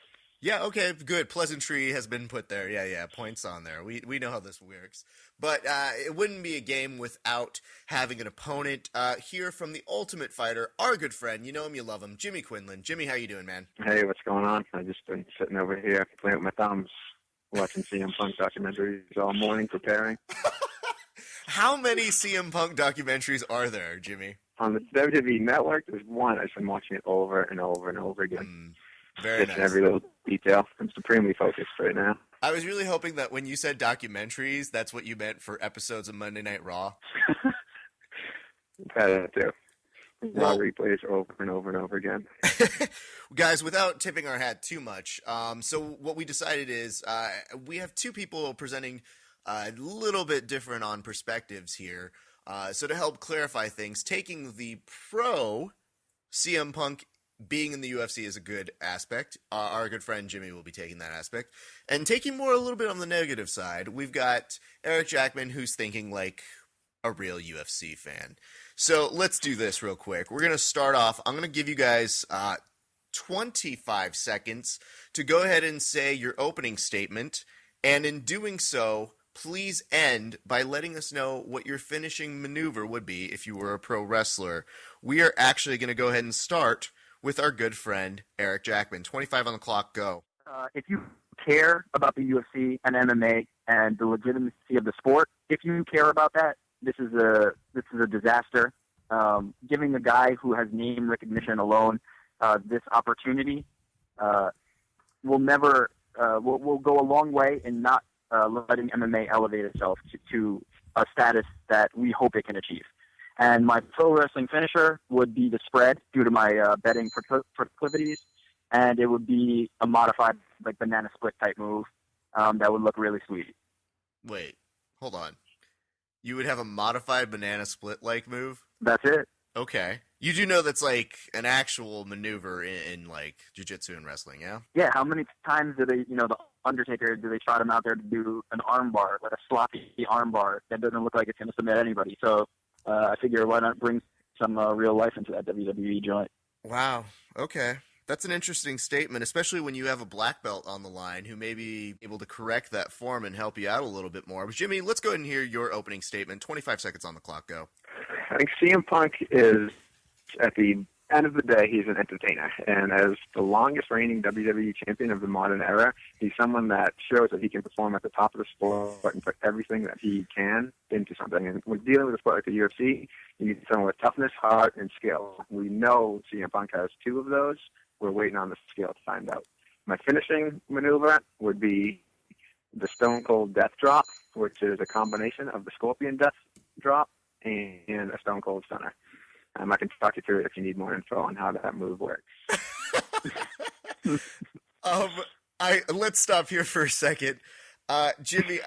Yeah, okay, good. Pleasantry has been put there. Yeah, points on there. We know how this works. But it wouldn't be a game without having an opponent here from the Ultimate Fighter, our good friend. You know him, you love him, Jimmy Quinlan. Jimmy, how you doing, man? Hey, what's going on? I just been sitting over here playing with my thumbs, watching CM Punk documentaries all morning, preparing. How many CM Punk documentaries are there, Jimmy? On the WWE Network, there's one. I've been watching it over and over and over again. Very nice. Every little detail. I'm supremely focused right now. I was really hoping that when you said documentaries, that's what you meant for episodes of Monday Night Raw. That too. Raw replays over and over and over again. Guys, without tipping our hat too much, so what we decided is we have two people presenting a little bit different on perspectives here. So to help clarify things, taking the pro CM Punk being in the UFC is a good aspect. Our good friend Jimmy will be taking that aspect. And taking more a little bit on the negative side, we've got Eric Jackman, who's thinking like a real UFC fan. So let's do this real quick. We're going to start off. I'm going to give you guys 25 seconds to go ahead and say your opening statement. And in doing so, please end by letting us know what your finishing maneuver would be if you were a pro wrestler. We are actually going to go ahead and start with our good friend, Eric Jackman. 25 on the clock, go. If you care about the UFC and MMA and the legitimacy of the sport, if you care about that, this is a disaster. Giving a guy who has name recognition alone this opportunity will go a long way in not letting MMA elevate itself to a status that we hope it can achieve. And my pro wrestling finisher would be the spread due to my betting proclivities, and it would be a modified like banana split type move that would look really sweet. Wait, hold on. You would have a modified banana split like move? That's it. Okay. You do know that's like an actual maneuver in like jiu-jitsu and wrestling, yeah? Yeah, how many times do they, the Undertaker, do they trot him out there to do an arm bar, like a sloppy arm bar that doesn't look like it's going to submit anybody? So I figure why not bring some real life into that WWE joint. Wow. Okay. That's an interesting statement, especially when you have a black belt on the line who may be able to correct that form and help you out a little bit more. But Jimmy, let's go ahead and hear your opening statement. 25 seconds on the clock. Go. I think CM Punk is, at the end of the day, he's an entertainer. And as the longest reigning WWE champion of the modern era, he's someone that shows that he can perform at the top of the sport and put everything that he can into something. And when dealing with a sport like the UFC, you need someone with toughness, heart, and skill. We know CM Punk has two of those. we're waiting on the scale to find out. My finishing maneuver would be the Stone Cold Death Drop, which is a combination of the Scorpion Death Drop and a Stone Cold Stunner. I can talk you through it if you need more info on how that move works. Let's stop here for a second. Jimmy,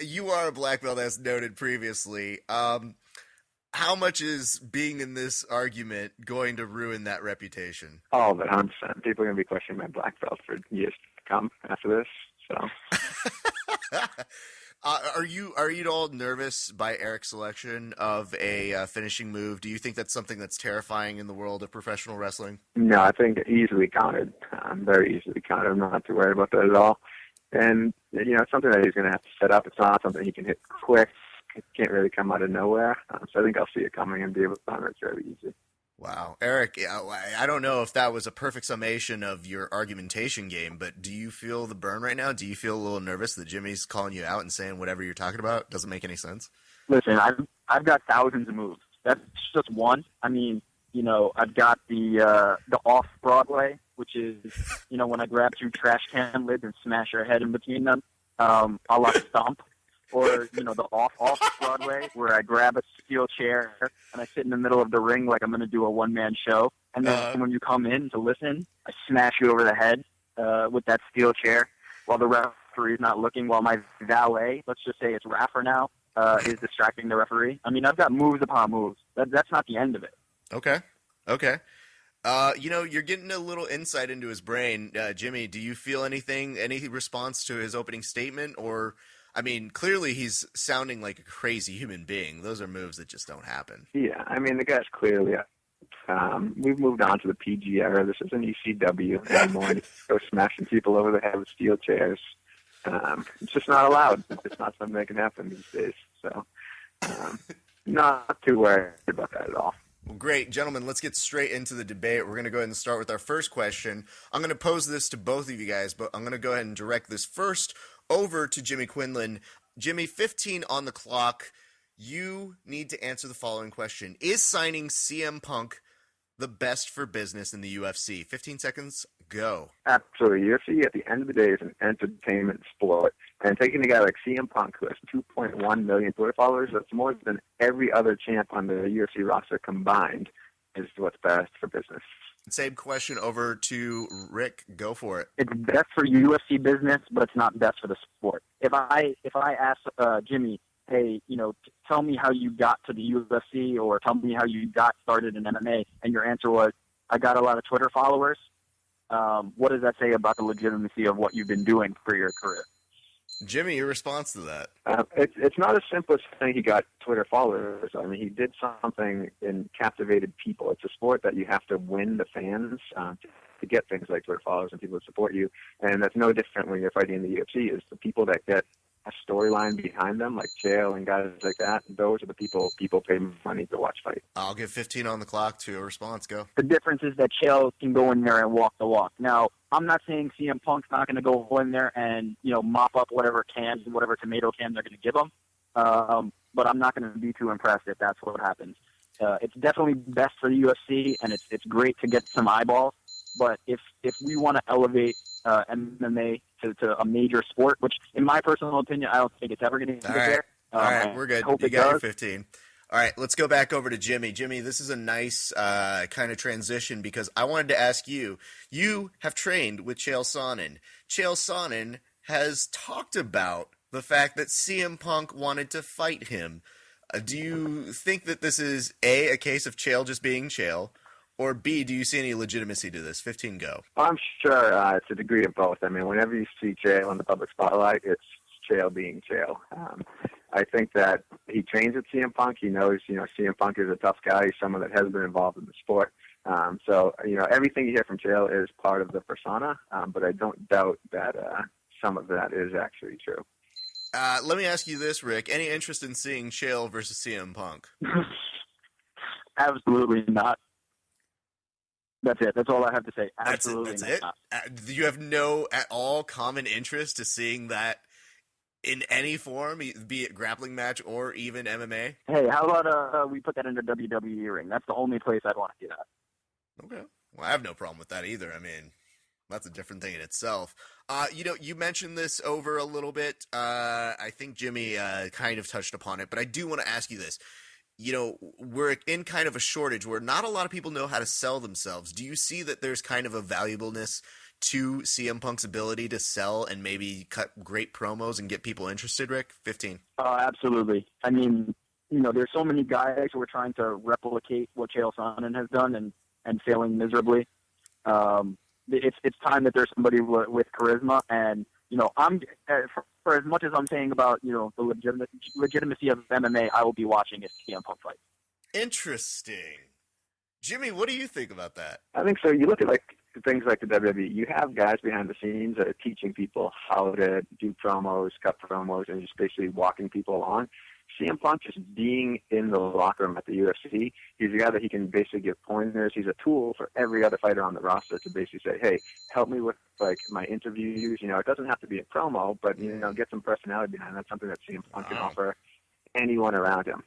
you are a black belt, as noted previously. How much is being in this argument going to ruin that reputation? All of it, 100%. People are going to be questioning my black belt for years to come after this. So, are you at all nervous by Eric's selection of a finishing move? Do you think that's something that's terrifying in the world of professional wrestling? No, I think easily counted. Very easily counted. I'm not too worried about that at all. And it's something that he's going to have to set up. It's not something he can hit quick. It can't really come out of nowhere. So I think I'll see it coming and be able to counter it very easy. Wow. Eric, I don't know if that was a perfect summation of your argumentation game, but do you feel the burn right now? Do you feel a little nervous that Jimmy's calling you out and saying whatever you're talking about doesn't make any sense? Listen, I've got thousands of moves. That's just one. I mean, I've got the off Broadway, which is, when I grab two trash can lids and smash your head in between them, a la Stomp. Or, the off Broadway, where I grab a steel chair and I sit in the middle of the ring like I'm going to do a one-man show. And then when you come in to listen, I smash you over the head with that steel chair while the referee's not looking, while my valet, let's just say it's Raffer now, is distracting the referee. I mean, I've got moves upon moves. That's not the end of it. Okay. You're getting a little insight into his brain. Jimmy, do you feel any response to his opening statement? Or, I mean, clearly he's sounding like a crazy human being. Those are moves that just don't happen. Yeah, I mean, the guy's clearly we've moved on to the PG era. This isn't ECW anymore. Go smashing people over the head with steel chairs. It's just not allowed. It's not something that can happen these days. So, not too worried about that at all. Well, great. Gentlemen, let's get straight into the debate. We're going to go ahead and start with our first question. I'm going to pose this to both of you guys, but I'm going to go ahead and direct this first over to Jimmy Quinlan. Jimmy, 15 on the clock. You need to answer the following question. Is signing CM Punk the best for business in the UFC? 15 seconds, go. Absolutely. UFC, at the end of the day, is an entertainment sport. And taking a guy like CM Punk, who has 2.1 million Twitter followers, that's more than every other champ on the UFC roster combined, is what's best for business. Same question over to Rick. Go for it. It's best for UFC business, but it's not best for the sport. If I ask Jimmy, hey, tell me how you got to the UFC, or tell me how you got started in MMA, and your answer was, I got a lot of Twitter followers, what does that say about the legitimacy of what you've been doing for your career? Jimmy, your response to that? It's not as simple as saying he got Twitter followers. I mean, he did something and captivated people. It's a sport that you have to win the fans to get things like Twitter followers and people to support you. And that's no different when you're fighting in the UFC. Is the people that get a storyline behind them, like Chael and guys like that, those are the people pay money to watch fight. I'll give 15 on the clock to a response. Go. The difference is that Chael can go in there and walk the walk. Now, I'm not saying CM Punk's not going to go in there and, mop up whatever cans and whatever tomato can they're going to give him. But I'm not going to be too impressed if that's what happens. It's definitely best for the UFC, and it's great to get some eyeballs. But if we want to elevate MMA to a major sport, which in my personal opinion, I don't think it's ever going to get there. All right, we're good. You got your 15. All right, let's go back over to Jimmy. Jimmy, this is a nice kind of transition because I wanted to ask you. You have trained with Chael Sonnen. Chael Sonnen has talked about the fact that CM Punk wanted to fight him. Do you think that this is a case of Chael just being Chael? Or B, do you see any legitimacy to this? 15, go. I'm sure it's a degree of both. I mean, whenever you see Chael in the public spotlight, it's Chael being Chael. I think that he trains with CM Punk. He knows, CM Punk is a tough guy. He's someone that has been involved in the sport. So, everything you hear from Chael is part of the persona, but I don't doubt that some of that is actually true. Let me ask you this, Rick. Any interest in seeing Chael versus CM Punk? Absolutely not. That's it. That's all I have to say. Absolutely that's it. You have no at all common interest to seeing that in any form, be it grappling match or even MMA? Hey, how about we put that in the WWE ring? That's the only place I'd want to see that. Okay. Well, I have no problem with that either. I mean, that's a different thing in itself. You mentioned this over a little bit. I think Jimmy kind of touched upon it, but I do want to ask you this. We're in kind of a shortage where not a lot of people know how to sell themselves. Do you see that there's kind of a valuableness to CM Punk's ability to sell and maybe cut great promos and get people interested, Rick? 15. Absolutely. I mean, there's so many guys who are trying to replicate what Chael Sonnen has done and failing miserably. It's time that there's somebody with charisma. And, I'm for as much as I'm saying about, the legitimacy of MMA, I will be watching a CM Punk fight. Interesting. Jimmy, what do you think about that? I think so. You look at things like the WWE. You have guys behind the scenes that are teaching people how to do promos, cut promos, and just basically walking people along. CM Punk just being in the locker room at the UFC, he's a guy that he can basically give pointers. He's a tool for every other fighter on the roster to basically say, hey, help me with my interviews. It doesn't have to be a promo, but get some personality behind it. That's something that CM Punk can offer anyone around him.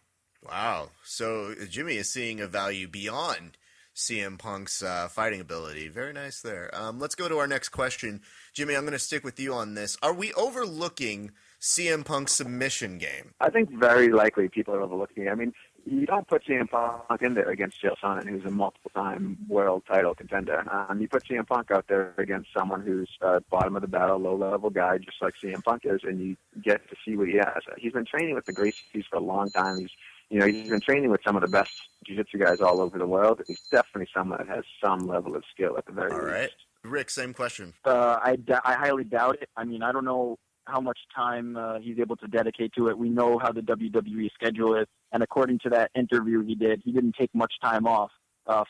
Wow. So Jimmy is seeing a value beyond CM Punk's fighting ability. Very nice there. Let's go to our next question. Jimmy, I'm going to stick with you on this. Are we overlooking CM Punk's submission game? I think very likely people are overlooking it. I mean, you don't put CM Punk in there against Chael Sonnen, who's a multiple-time world title contender. You put CM Punk out there against someone who's bottom of the barrel, low-level guy, just like CM Punk is, and you get to see what he has. He's been training with the Gracies for a long time. He's been training with some of the best jiu-jitsu guys all over the world. He's definitely someone that has some level of skill at the very least. All right. Rick, same question. I highly doubt it. I mean, I don't know how much time he's able to dedicate to it. We know how the WWE schedule is, and according to that interview he didn't take much time off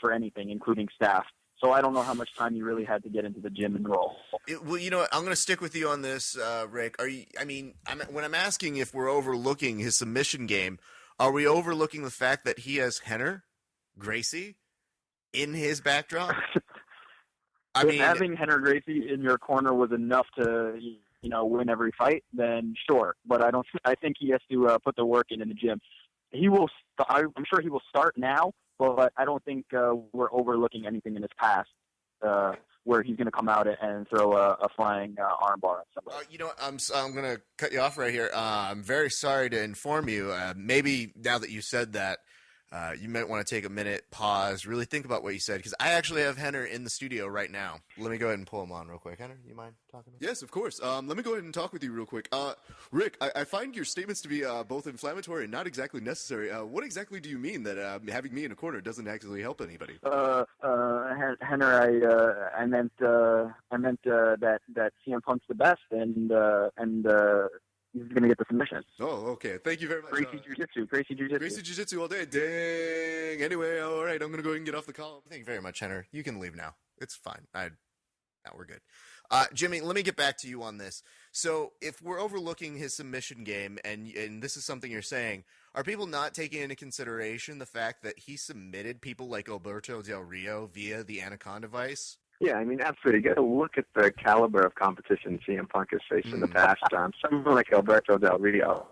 for anything, including staff. So I don't know how much time he really had to get into the gym and roll. Well, you know what? I'm going to stick with you on this, Rick. When I'm asking if we're overlooking his submission game, are we overlooking the fact that he has Henner, Gracie, in his backdrop? If having Henner Gracie in your corner was enough to win every fight, then sure. But I think he has to put the work in the gym. He will. I'm sure he will start now, but I don't think we're overlooking anything in his past where he's going to come out and throw a flying armbar at somebody. I'm going to cut you off right here. I'm very sorry to inform you. Maybe now that you said that, you might want to take a minute, pause, really think about what you said, because I actually have Henner in the studio right now. Let me go ahead and pull him on real quick. Henner, you mind talking to me? Yes, of course. Let me go ahead and talk with you real quick. Rick, I find your statements to be both inflammatory and not exactly necessary. What exactly do you mean that having me in a corner doesn't actually help anybody? Henner, I meant that CM Punk's the best, and he's going to get the submission. Oh, okay. Thank you very much. Gracie Jiu-Jitsu. Gracie Jiu-Jitsu all day. Dang. Anyway, all right. I'm going to go ahead and get off the call. Thank you very much, Henner. You can leave now. It's fine. Now we're good. Jimmy, let me get back to you on this. So if we're overlooking his submission game, and this is something you're saying, are people not taking into consideration the fact that he submitted people like Alberto Del Rio via the Anaconda Vice? Yeah, I mean, absolutely. You got to look at the caliber of competition CM Punk has faced in the past. Someone like Alberto Del Rio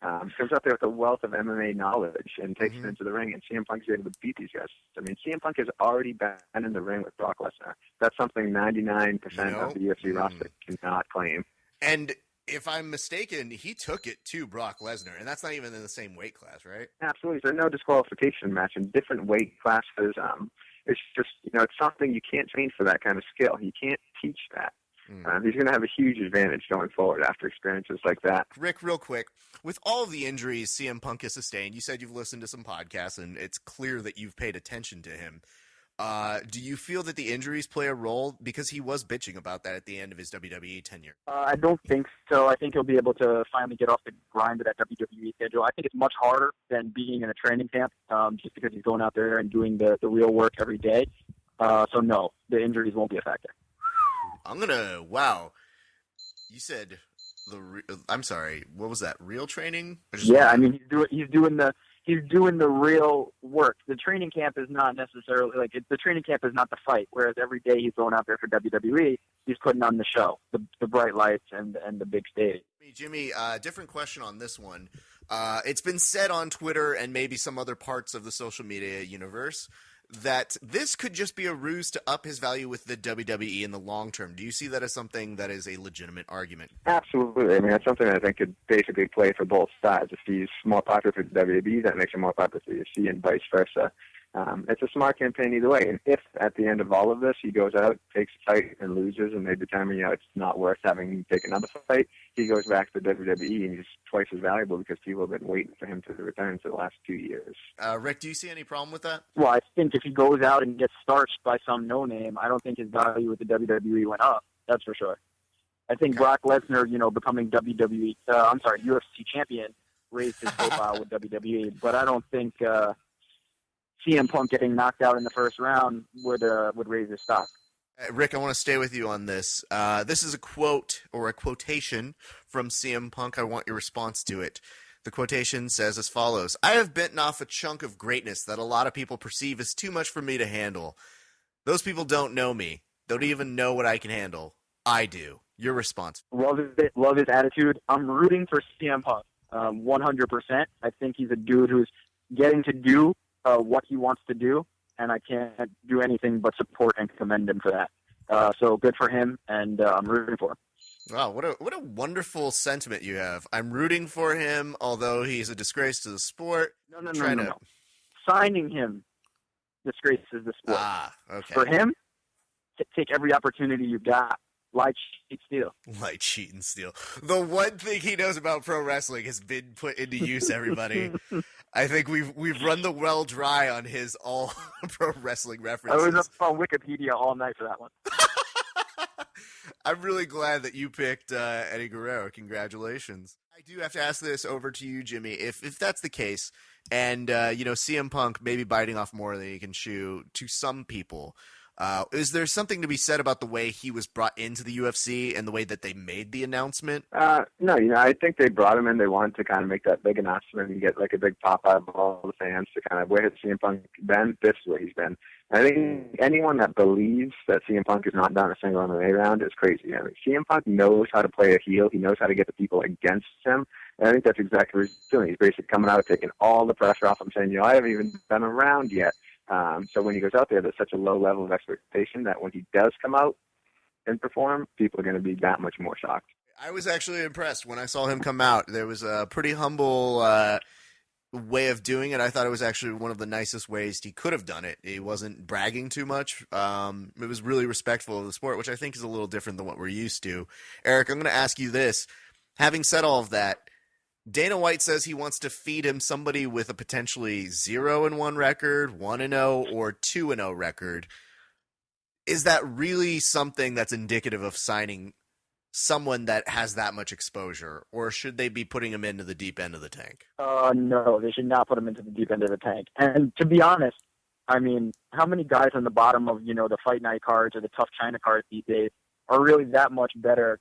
comes out there with a wealth of MMA knowledge and takes it into the ring, and CM Punk is able to beat these guys. I mean, CM Punk has already been in the ring with Brock Lesnar. That's something 99% of the UFC roster cannot claim. And if I'm mistaken, he took it to Brock Lesnar, and that's not even in the same weight class, right? Absolutely. There's no disqualification match in different weight classes. It's just, it's something you can't train for that kind of skill. You can't teach that. He's going to have a huge advantage going forward after experiences like that. Rick, real quick, with all of the injuries CM Punk has sustained, you said you've listened to some podcasts, and it's clear that you've paid attention to him. Do you feel that the injuries play a role? Because he was bitching about that at the end of his WWE tenure. I don't think so. I think he'll be able to finally get off the grind of that WWE schedule. I think it's much harder than being in a training camp, just because he's going out there and doing the real work every day. So no, the injuries won't be a factor. Wow. You said I'm sorry, what was that, real training? Yeah, I mean, he's doing the real work. The training camp is not necessarily the training camp is not the fight. Whereas every day he's going out there for WWE, he's putting on the show, the bright lights and the big stage. Jimmy, different question on this one. It's been said on Twitter and maybe some other parts of the social media universe that this could just be a ruse to up his value with the WWE in the long term. Do you see that as something that is a legitimate argument? Absolutely. I mean, that's something I think could basically play for both sides. If he's more popular for the WWE, that makes him more popular for the UFC, and vice versa. It's a smart campaign either way. And if at the end of all of this he goes out, takes a fight, and loses, and they determine it's not worth having him take another fight, he goes back to WWE and he's twice as valuable because people have been waiting for him to return for the last 2 years. Rick, do you see any problem with that? Well, I think if he goes out and gets starched by some no-name, I don't think his value with the WWE went up. That's for sure. I think Brock Lesnar, becoming UFC champion raised his profile with WWE, but I don't think CM Punk getting knocked out in the first round would raise his stock. Rick, I want to stay with you on this. This is a quote or a quotation from CM Punk. I want your response to it. The quotation says as follows: "I have bitten off a chunk of greatness that a lot of people perceive as too much for me to handle. Those people don't know me. Don't even know what I can handle. I do." Your response. Love his attitude. I'm rooting for CM Punk 100%. I think he's a dude who's getting to do what he wants to do, and I can't do anything but support and commend him for that. So good for him, and I'm rooting for him. Wow, what a wonderful sentiment you have. I'm rooting for him, although he's a disgrace to the sport. No. Signing him disgraces the sport. Okay. For him, take every opportunity you've got. Lie, cheat, steal. Lie, cheat, and steal. The one thing he knows about pro wrestling has been put into use, everybody. I think we've run the well dry on his all pro wrestling references. I was up on Wikipedia all night for that one. I'm really glad that you picked Eddie Guerrero. Congratulations. I do have to ask this over to you, Jimmy. If that's the case, and CM Punk maybe biting off more than he can chew to some people, is there something to be said about the way he was brought into the UFC and the way that they made the announcement? No, I think they brought him in. They wanted to kind of make that big announcement and get like a big pop out of all the fans to kind of, where has CM Punk been? This is where he's been. I think anyone that believes that CM Punk has not done a single MMA round is crazy. I mean, CM Punk knows how to play a heel. He knows how to get the people against him. And I think that's exactly what he's doing. He's basically coming out, taking all the pressure off him, saying, I haven't even done a round yet. So when he goes out there, there's such a low level of expectation that when he does come out and perform, people are going to be that much more shocked. I was actually impressed when I saw him come out. There was a pretty humble way of doing it. I thought it was actually one of the nicest ways he could have done it. He wasn't bragging too much. It was really respectful of the sport, which I think is a little different than what we're used to. Eric, I'm going to ask you this. Having said all of that, Dana White says he wants to feed him somebody with a potentially 0-1 record, 1-0, or 2-0 record. Is that really something that's indicative of signing someone that has that much exposure, or should they be putting him into the deep end of the tank? No, they should not put him into the deep end of the tank. And to be honest, I mean, how many guys on the bottom of, the Fight Night cards or the Tough China cards these days are really that much better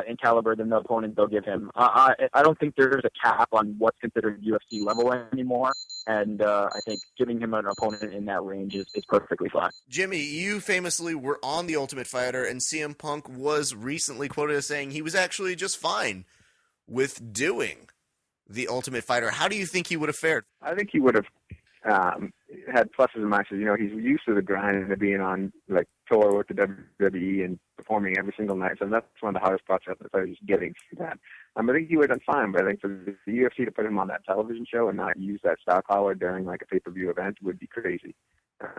in caliber than the opponent they'll give him? I don't think there's a cap on what's considered UFC level anymore, and I think giving him an opponent in that range is perfectly fine. Jimmy, you famously were on The Ultimate Fighter, and CM Punk was recently quoted as saying he was actually just fine with doing The Ultimate Fighter. How do you think he would have fared? I think he would have had pluses and minuses. He's used to the grind of being on tour with the WWE and performing every single night. So that's one of the hardest parts of the is getting through that. I think he would have done fine, but I think for the UFC to put him on that television show and not use that star power during a pay-per-view event would be crazy.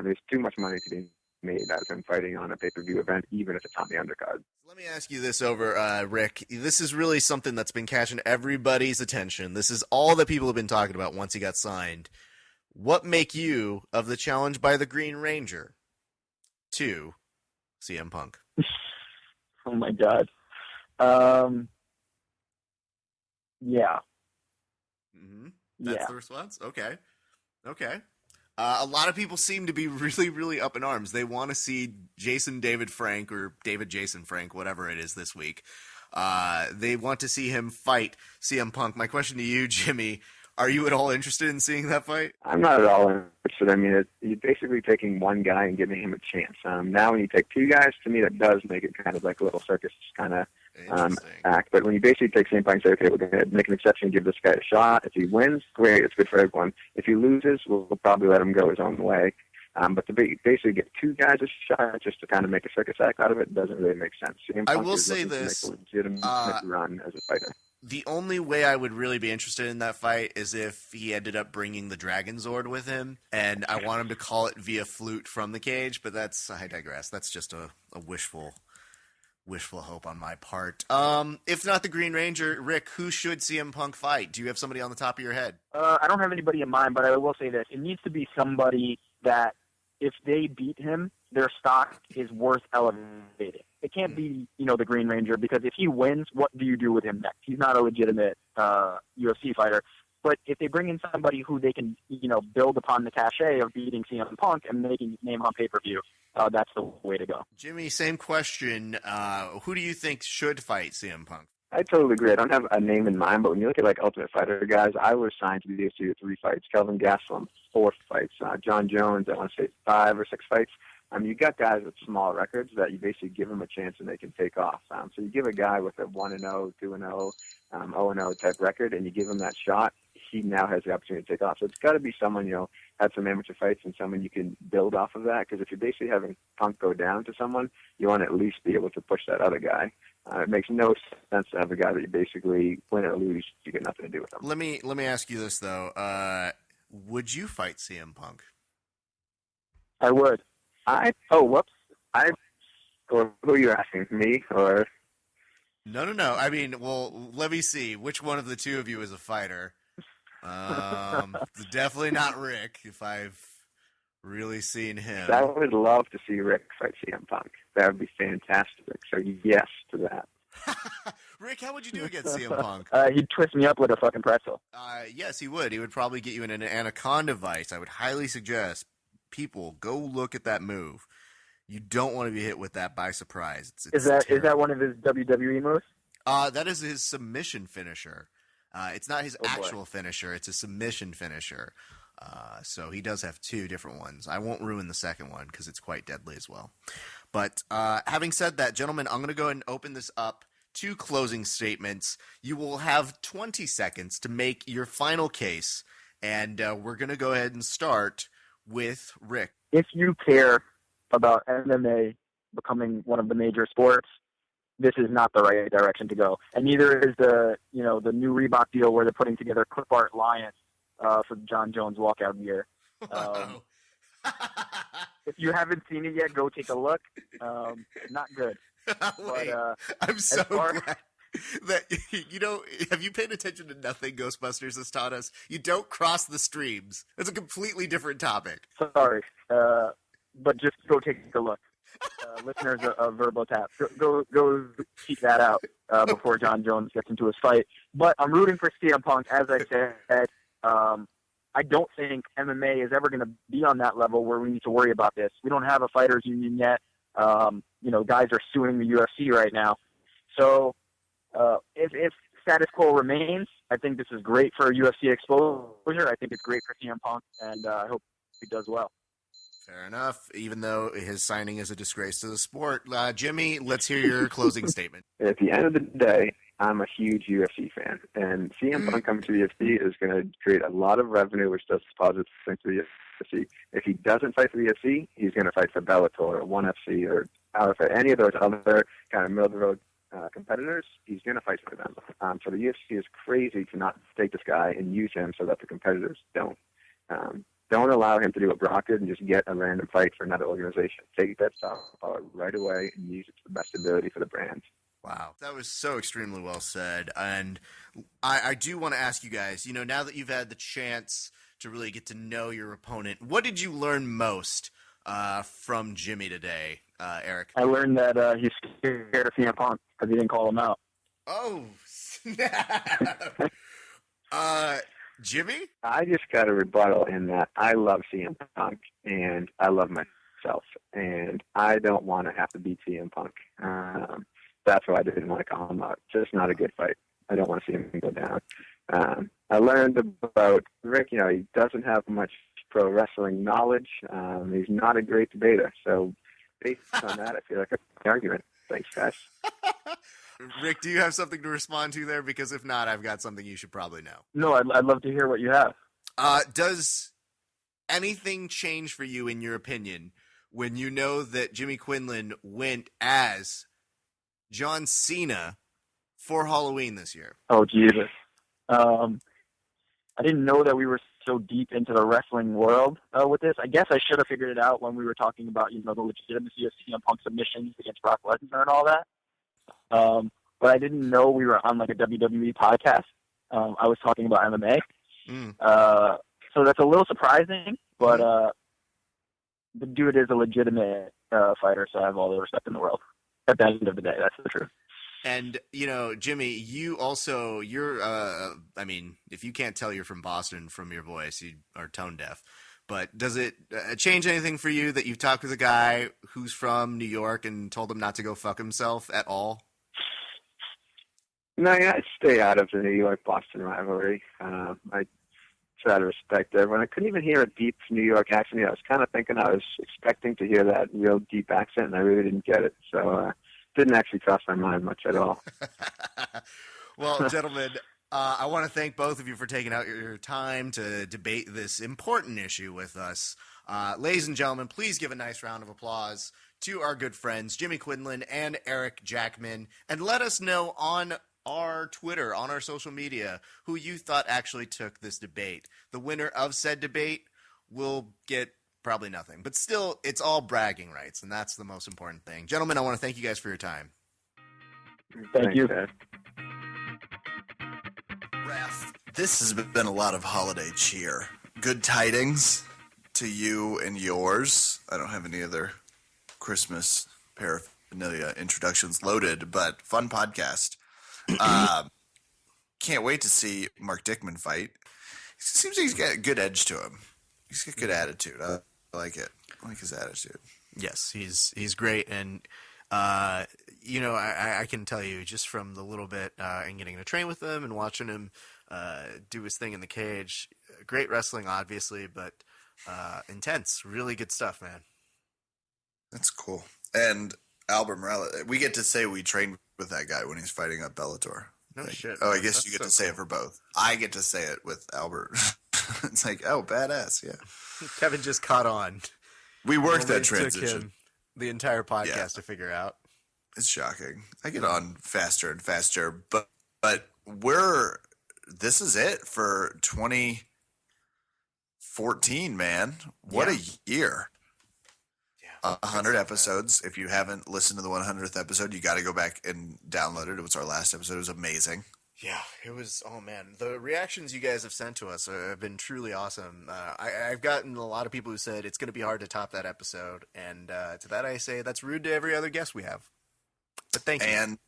There's too much money to be made out of him fighting on a pay-per-view event, even if it's on the undercard. Let me ask you this over, Rick. This is really something that's been catching everybody's attention. This is all that people have been talking about once he got signed. What make you of the challenge by the Green Ranger to CM Punk? Oh my God. Yeah. Mm-hmm. That's the response? Okay. A lot of people seem to be really, really up in arms. They want to see Jason David Frank or David Jason Frank, whatever it is this week. They want to see him fight CM Punk. My question to you, Jimmy, are you at all interested in seeing that fight? I'm not at all interested. I mean, you're basically taking one guy and giving him a chance. Now, when you take two guys, to me, that does make it kind of like a little circus kind of act. But when you basically take CM Punk and say, okay, we're going to make an exception and give this guy a shot. If he wins, great, it's good for everyone. If he loses, we'll probably let him go his own way. But to basically get two guys a shot just to kind of make a circus act out of it doesn't really make sense. CM I Punk will is say looking to this, make a legitimate run as a fighter. the only way I would really be interested in that fight is if he ended up bringing the Dragon Zord with him, and I want him to call it via flute from the cage, but I digress. That's just a wishful hope on my part. If not the Green Ranger, Rick, who should CM Punk fight? Do you have somebody on the top of your head? I don't have anybody in mind, but I will say this. It needs to be somebody that if they beat him, their stock is worth elevating. It can't be, the Green Ranger, because if he wins, what do you do with him next? He's not a legitimate UFC fighter. But if they bring in somebody who they can, build upon the cachet of beating CM Punk and making his name on pay-per-view, that's the way to go. Jimmy, same question. Who do you think should fight CM Punk? I totally agree. I don't have a name in mind, but when you look at Ultimate Fighter guys, I was signed to the UFC with 3 fights. Kelvin Gastelum, 4 fights. John Jones, I want to say 5 or 6 fights. You got guys with small records that you basically give them a chance and they can take off. So you give a guy with a 1-0, 2-0, 0-0 type record, and you give him that shot, he now has the opportunity to take off. So it's got to be someone, had some amateur fights and someone you can build off of that. Because if you're basically having Punk go down to someone, you want to at least be able to push that other guy. It makes no sense to have a guy that you basically win or lose, you get nothing to do with him. Let me ask you this though: would you fight CM Punk? I would. Or who are you asking, me or? No. I mean, well, let me see. Which one of the two of you is a fighter? Definitely not Rick, if I've really seen him. I would love to see Rick fight CM Punk. That would be fantastic. So yes to that. Rick, how would you do against CM Punk? He'd twist me up with a fucking pretzel. Yes, he would. He would probably get you in an anaconda vice. I would highly suggest people go look at that move. You don't want to be hit with that by surprise. Is that one of his WWE moves? That is his submission finisher. It's not his actual finisher. It's a submission finisher. So he does have 2 different ones. I won't ruin the second one because it's quite deadly as well. But having said that, gentlemen, I'm going to go ahead and open this up to closing statements. You will have 20 seconds to make your final case, and we're going to go ahead and start with Rick. If you care about MMA becoming one of the major sports, this is not the right direction to go. And neither is the new Reebok deal where they're putting together clip art lions for John Jones walkout gear. If you haven't seen it yet, go take a look. Not good. Wait, but, I'm so glad that, have you paid attention to nothing Ghostbusters has taught us? You don't cross the streams. It's a completely different topic. Sorry. But just go take a look. Listeners of Verbo Tap, go seek that out before John Jones gets into his fight. But I'm rooting for CM Punk, as I said. I don't think MMA is ever going to be on that level where we need to worry about this. We don't have a fighters union yet. Guys are suing the UFC right now. So if status quo remains, I think this is great for UFC exposure. I think it's great for CM Punk, and I hope he does well. Fair enough, even though his signing is a disgrace to the sport. Jimmy, let's hear your closing statement. At the end of the day, I'm a huge UFC fan, and CM Punk coming to the UFC is going to create a lot of revenue, which does positive things to the UFC. If he doesn't fight for the UFC, he's going to fight for Bellator or ONE FC or any of those other kind of middle-of-the-road competitors. He's going to fight for them. So the UFC is crazy to not take this guy and use him so that the competitors don't. Don't allow him to do what Brock did and just get a random fight for another organization. Take that star power right away and use it to the best ability for the brand. Wow, that was so extremely well said. And I do want to ask you guys, now that you've had the chance to really get to know your opponent, what did you learn most from Jimmy today, Eric? I learned that he's scared of CM Punk because he didn't call him out. Oh, snap. Jimmy? I just got a rebuttal in that I love CM Punk and I love myself, and I don't want to have to beat CM Punk. That's why I didn't want to call him out. It's just not a good fight. I don't want to see him go down. I learned about Rick. He doesn't have much pro wrestling knowledge. He's not a great debater. So based on that, I feel like an argument. Thanks, guys. Rick, do you have something to respond to there? Because if not, I've got something you should probably know. No, I'd love to hear what you have. Does anything change for you in your opinion when you know that Jimmy Quinlan went as John Cena for Halloween this year? Oh, Jesus. I didn't know that we were so deep into the wrestling world with this. I guess I should have figured it out when we were talking about, the legitimacy of CM Punk submissions against Brock Lesnar and all that. But I didn't know we were on like a WWE podcast. I was talking about MMA. So that's a little surprising, but the dude is a legitimate fighter, so I have all the respect in the world. At the end of the day, that's the truth. And, Jimmy, you're, if you can't tell you're from Boston from your voice, you are tone deaf. But does it change anything for you that you've talked with a guy who's from New York and told him not to go fuck himself at all? No, I stay out of the New York-Boston rivalry. I try to respect everyone. I couldn't even hear a deep New York accent. I was kind of thinking I was expecting to hear that real deep accent, and I really didn't get it. So didn't actually cross my mind much at all. Well, gentlemen, I want to thank both of you for taking out your time to debate this important issue with us. Ladies and gentlemen, please give a nice round of applause to our good friends Jimmy Quinlan and Eric Jackman, and let us know on our Twitter, on our social media, who you thought actually took this debate. The winner of said debate will get probably nothing, but still, it's all bragging rights, and that's the most important thing. Gentlemen, I want to thank you guys for your time. Thank you. Raph, this has been a lot of holiday cheer. Good tidings to you and yours. I don't have any other Christmas paraphernalia introductions loaded, but fun podcast. Can't wait to see Mark Dickman fight. Seems like he's got a good edge to him. He's got good attitude. I like it. I like his attitude. Yes, he's great, and I can tell you just from the little bit and getting to train with him and watching him do his thing in the cage. Great wrestling, obviously, but intense. Really good stuff, man. That's cool. And Albert Morales, we get to say we trained with that guy when he's fighting at Bellator. No shit. Oh, I guess you get to say it for both. I get to say it with Albert. It's like, oh, badass, yeah. Kevin just caught on. We worked that Took transition. him the entire podcast to figure out. It's shocking. I get on faster and faster, but this is it for 2014, man. What a year. 100 episodes. If you haven't listened to the 100th episode, you got to go back and download it. It was our last episode. It was amazing. Yeah, it was. Oh man, the reactions you guys have sent to us have been truly awesome. I've gotten a lot of people who said it's going to be hard to top that episode, and to that I say that's rude to every other guest we have. But thank you. And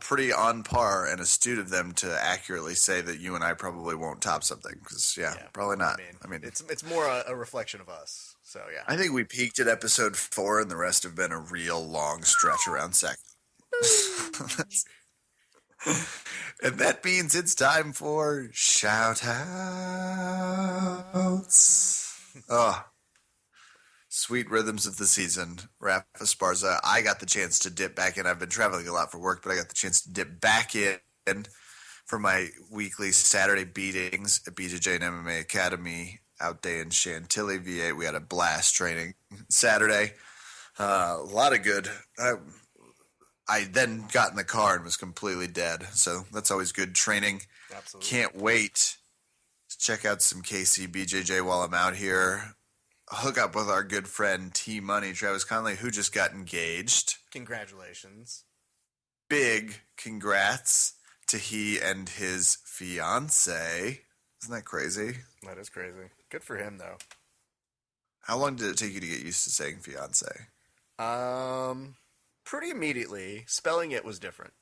pretty on par and astute of them to accurately say that you and I probably won't top something because probably not. I mean, it's more a reflection of us. So yeah, I think we peaked at episode 4, and the rest have been a real long stretch around second. And that means it's time for shout-outs. Oh, sweet rhythms of the season. Raph Esparza. I got the chance to dip back in. I've been traveling a lot for work, but I got the chance to dip back in for my weekly Saturday beatings at BJJ and MMA Academy out day in Chantilly, VA. We had a blast training Saturday. A lot of good. I then got in the car and was completely dead. So that's always good training. Absolutely. Can't wait to check out some KC BJJ while I'm out here. Hook up with our good friend T Money, Travis Conley, who just got engaged. Congratulations. Big congrats to he and his fiance. Isn't that crazy? That is crazy. Good for him, though. How long did it take you to get used to saying fiance? Pretty immediately. Spelling it was different.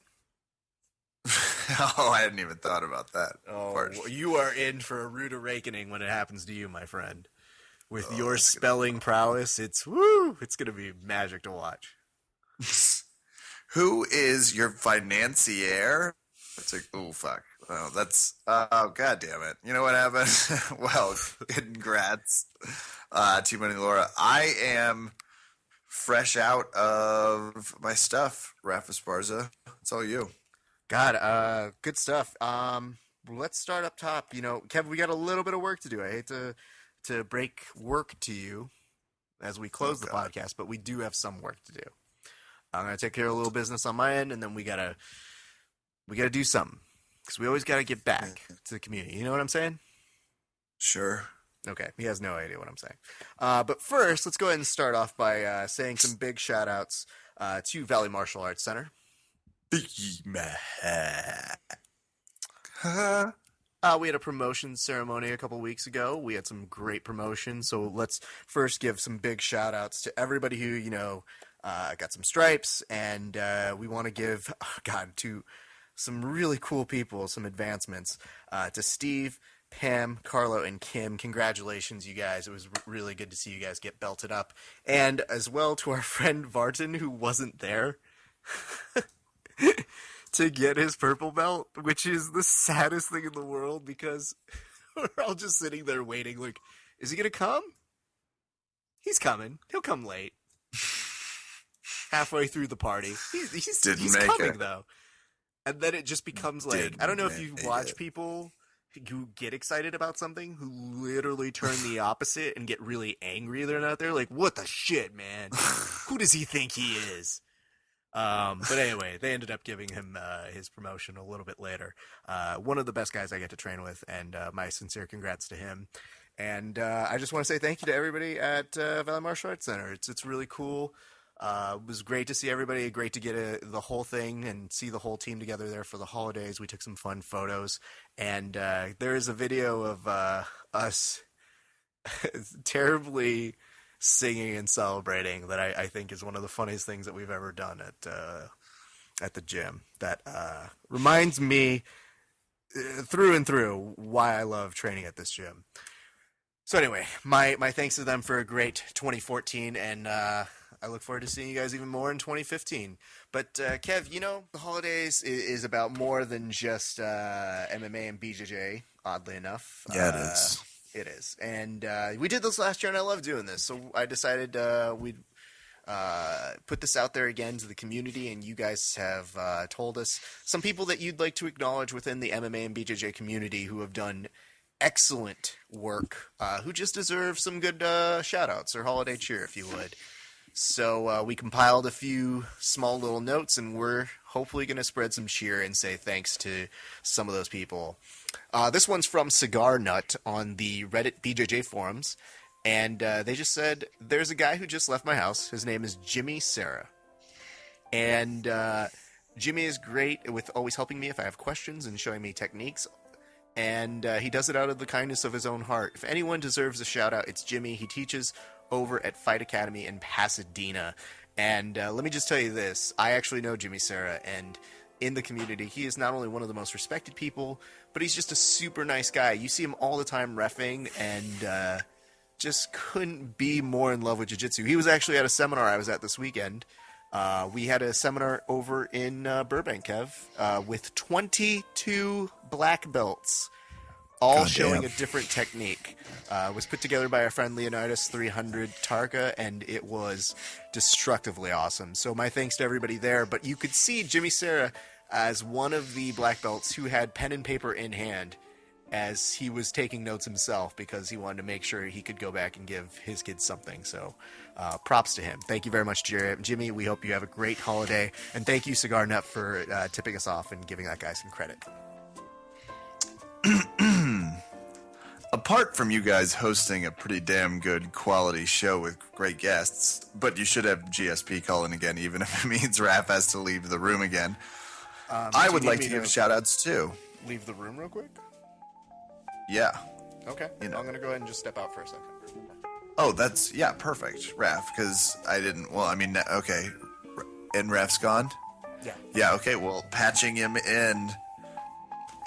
Oh, I hadn't even thought about that. Oh, you are in for a rude awakening when it happens to you, my friend. With your spelling prowess, it's going to be magic to watch. Who is your financier? It's like, oh, fuck. Oh, that's, God damn it. You know what happened? Well, congrats, Team Money Laura. I am fresh out of my stuff, Raph Esparza. It's all you. God, good stuff. Let's start up top. Kevin, we got a little bit of work to do. I hate to to break work to you as we close the podcast, but we do have some work to do. I'm gonna take care of a little business on my end, and then we gotta do something because we always gotta get back to the community. You know what I'm saying? Sure. Okay, he has no idea what I'm saying. But first, let's go ahead and start off by saying some big shout-outs to Valley Martial Arts Center. We had a promotion ceremony a couple weeks ago. We had some great promotions, so let's first give some big shout-outs to everybody who, got some stripes, and we want to give, to some really cool people, some advancements. To Steve, Pam, Carlo, and Kim, congratulations, you guys. It was really good to see you guys get belted up. And as well to our friend Vartan, who wasn't there to get his purple belt, which is the saddest thing in the world because we're all just sitting there waiting like, is he going to come? He's coming. He'll come late. Halfway through the party. He's coming, though. And then it just becomes like, I don't know if you watch people who get excited about something who literally turn the opposite and get really angry they're not there. Like, what the shit, man? Who does he think he is? But anyway, they ended up giving him his promotion a little bit later. One of the best guys I get to train with, and my sincere congrats to him. And I just want to say thank you to everybody at Valley Martial Arts Center. It's really cool. It was great to see everybody, great to get the whole thing and see the whole team together there for the holidays. We took some fun photos, and there is a video of us terribly singing and celebrating that I think is one of the funniest things that we've ever done at the gym. That reminds me through and through why I love training at this gym. So anyway, my thanks to them for a great 2014, and I look forward to seeing you guys even more in 2015. But Kev, the holidays is about more than just MMA and BJJ, oddly enough. Yeah, it is. It is. And we did this last year, and I love doing this. So I decided we'd put this out there again to the community, and you guys have told us some people that you'd like to acknowledge within the MMA and BJJ community who have done excellent work, who just deserve some good shout-outs or holiday cheer, if you would. So we compiled a few small little notes, and we're hopefully going to spread some cheer and say thanks to some of those people. This one's from Cigar Nut on the Reddit BJJ forums, and they just said, there's a guy who just left my house. His name is Jimmy Sarah. And Jimmy is great with always helping me if I have questions and showing me techniques. And he does it out of the kindness of his own heart. If anyone deserves a shout-out, it's Jimmy. He teaches over at Fight Academy in Pasadena. And let me just tell you this. I actually know Jimmy Sarah, and in the community, he is not only one of the most respected people, but he's just a super nice guy. You see him all the time reffing, and just couldn't be more in love with jiu-jitsu. He was actually at a seminar I was at this weekend. We had a seminar over in Burbank, Kev, with 22 black belts, all showing a different technique. It was put together by our friend Leonidas 300 Tarka, and it was destructively awesome. So my thanks to everybody there. But you could see Jimmy Sarah as one of the black belts who had pen and paper in hand as he was taking notes himself because he wanted to make sure he could go back and give his kids something. So props to him. Thank you very much, Jimmy. We hope you have a great holiday. And thank you, Cigar Nut, for tipping us off and giving that guy some credit. Apart from you guys hosting a pretty damn good quality show with great guests, but you should have GSP calling again, even if it means Raph has to leave the room again. I would like to give shout-outs, too. Leave the room real quick? Yeah. Okay. I'm going to go ahead and just step out for a second. Oh, that's, perfect, Raph, because okay. And Raph's gone? Yeah. Yeah, okay, well, patching him in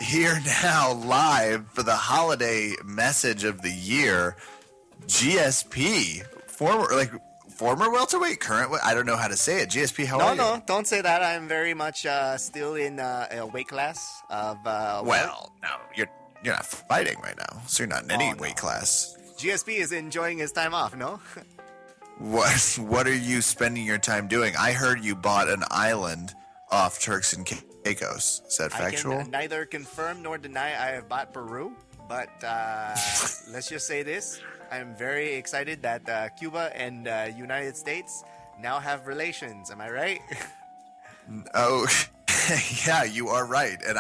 here now live for the holiday message of the year, GSP, former welterweight, current, I don't know how to say it. GSP, how are you? No, don't say that. I'm very much still in a weight class of... well, no, you're not fighting right now, so you're not in any weight class. GSP is enjoying his time off, no? What are you spending your time doing? I heard you bought an island off Turks and Caicos. Is that factual? I can neither confirm nor deny I have bought Peru, but let's just say this. I am very excited that Cuba and United States now have relations. Am I right? Oh, yeah, you are right. And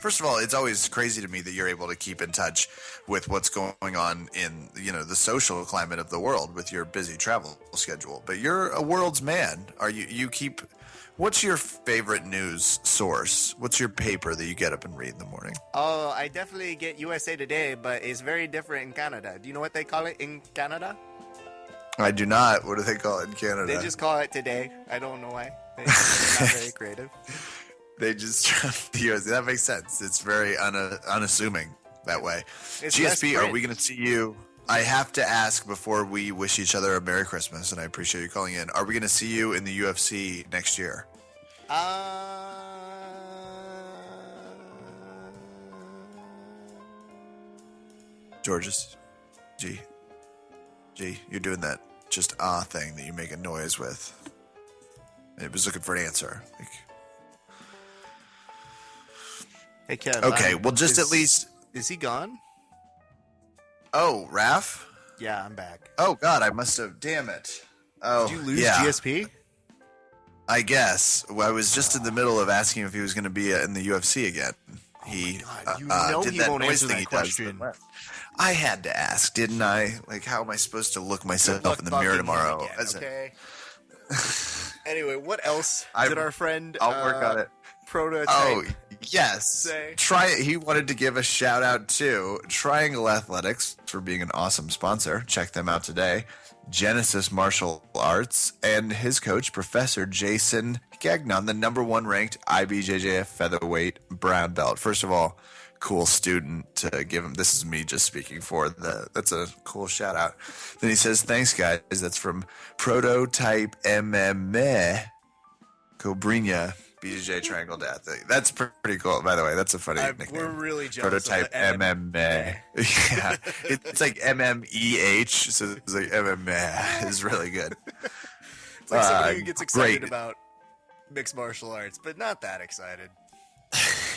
first of all, it's always crazy to me that you're able to keep in touch with what's going on in, the social climate of the world with your busy travel schedule. But you're a world's man. What's your favorite news source? What's your paper that you get up and read in the morning? Oh, I definitely get USA Today, but it's very different in Canada. Do you know what they call it in Canada? I do not. What do they call it in Canada? They just call it Today. I don't know why. They're not very creative. They just the USA. That makes sense. It's very unassuming that way. It's GSP, are we going to see you? I have to ask before we wish each other a Merry Christmas, and I appreciate you calling in. Are we going to see you in the UFC next year? Georges, G, you're doing that just thing that you make a noise with. I was looking for an answer. Hey, Kev. Okay, well, just at least. Is he gone? Oh, Raph? Yeah, I'm back. Oh, God, I must have. Damn it. Oh, did you lose yeah. GSP? I guess. Well, I was just in the middle of asking if he was going to be in the UFC again. Oh my God. Did he that won't noise answer thing that he question. does. I had to ask, didn't I? Like, how am I supposed to look myself Good luck in the mirror bugging him tomorrow? again, okay. Anyway, what else did our friend I'll work on it. Prototype? Oh, yes. Say? He wanted to give a shout out to Triangle Athletics for being an awesome sponsor. Check them out today. Genesis Martial Arts and his coach, Professor Jason Gagnon, the number 1 ranked IBJJF featherweight brown belt. First of all, cool student to give him. This is me just speaking for that's a cool shout out. Then he says, thanks guys. That's from Prototype MMA Cobrinha BJJ Triangle Death. That's pretty cool, by the way. That's a funny nickname. We're really jealous. Prototype MMA. Yeah, it's like MMEH, so it's like MMA. It's really good. It's like somebody who gets excited great. about mixed martial arts, but not that excited.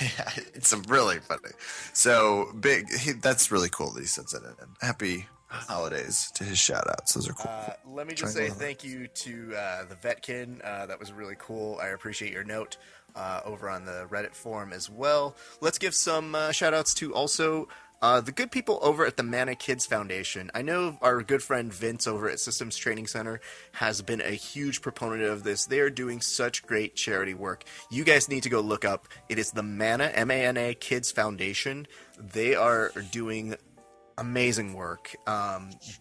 Yeah, it's really funny. So big. That's really cool that he sends it in. And happy holidays to his shout outs. Those are cool. Let me just say thank you to the Vetkin. That was really cool. I appreciate your note over on the Reddit forum as well. Let's give some shout outs to also the good people over at the Mana Kids Foundation. I know our good friend Vince over at Systems Training Center has been a huge proponent of this. They are doing such great charity work. You guys need to go look up. It is the Mana, M-A-N-A, Kids Foundation. They are doing amazing work.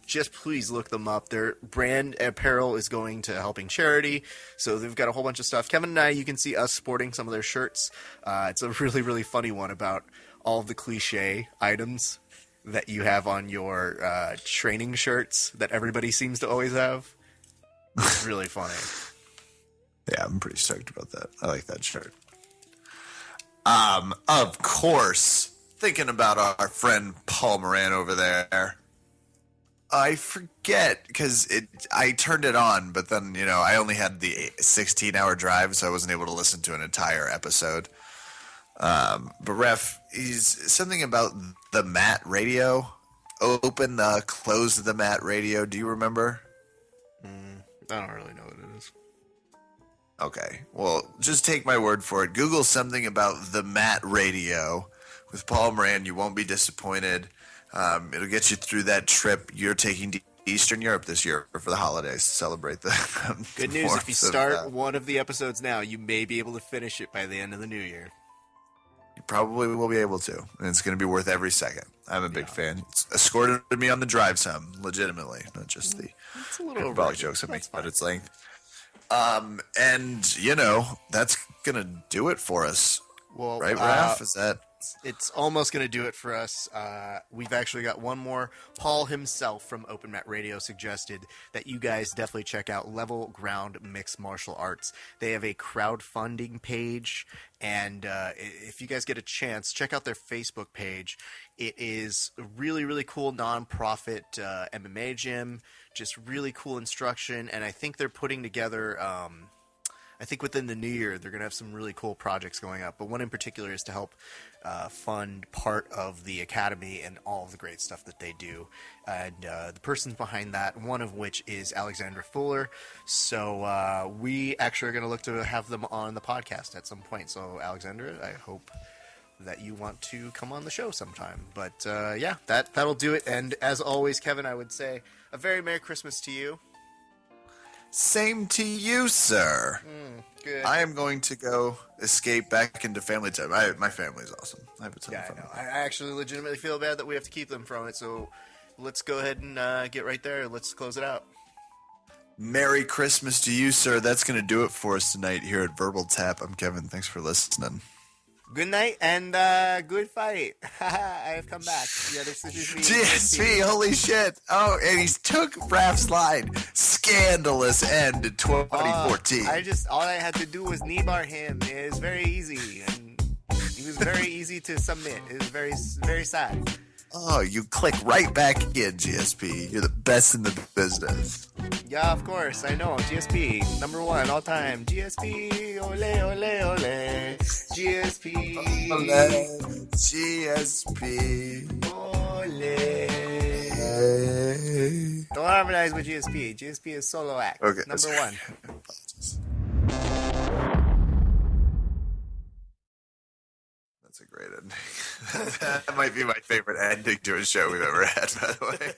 Just please look them up. Their brand apparel is going to helping charity, so they've got a whole bunch of stuff. Kevin and I, you can see us sporting some of their shirts. It's a really, really funny one about all of the cliche items that you have on your training shirts that everybody seems to always have. It's really funny. Yeah, I'm pretty stoked about that. I like that shirt. Of course, thinking about our friend Paul Moran over there. I forget because I turned it on, but then, I only had the 16-hour drive, so I wasn't able to listen to an entire episode. But Ref, he's something about the mat radio. Open, close the mat radio. Do you remember? I don't really know what it is. Okay. Well, just take my word for it. Google something about the mat radio with Paul Moran. You won't be disappointed. It'll get you through that trip you're taking to Eastern Europe this year for the holidays to celebrate the Good news, if you start one of the episodes now, you may be able to finish it by the end of the new year. You probably will be able to, and it's going to be worth every second. I'm a big fan. It's escorted me on the drive some, legitimately, not just the hyperbolic jokes I make about its length. And, that's going to do it for us. Well, right, Raph? Is that... It's almost going to do it for us. We've actually got one more. Paul himself from Open Mat Radio suggested that you guys definitely check out Level Ground Mixed Martial Arts. They have a crowdfunding page, and if you guys get a chance, check out their Facebook page. It is a really, really cool nonprofit MMA gym, just really cool instruction, and I think they're putting together I think within the new year they're going to have some really cool projects going up. But one in particular is to help fund part of the academy and all of the great stuff that they do. And the persons behind that, one of which is Alexandra Fuller. So we actually are going to look to have them on the podcast at some point. So Alexandra, I hope that you want to come on the show sometime. But yeah, that'll do it. And as always, Kevin, I would say a very Merry Christmas to you. Same to you, sir. Good. I am going to go escape back into family time. My family's awesome. I have a ton of fun. I actually legitimately feel bad that we have to keep them from it, so let's go ahead and get right there. Let's close it out. Merry Christmas to you, sir. That's going to do it for us tonight here at Verbal Tap. I'm Kevin. Thanks for listening. Good night and good fight. I have come back. Yeah, this is me. GSP, holy shit. Oh, and he took Raph's line. Scandalous end to 2014. All I had to do was knee bar him. It was very easy. And he was very easy to submit. It was very, very sad. Oh, you click right back in, GSP. You're the best in the business. Yeah, of course. I know. GSP, #1 all time. GSP, ole, ole, ole. GSP. Ole, GSP. Ole. Don't harmonize with GSP. GSP is solo act. Okay. #1. That's a great ending. That might be my favorite ending to a show we've ever had, by the way.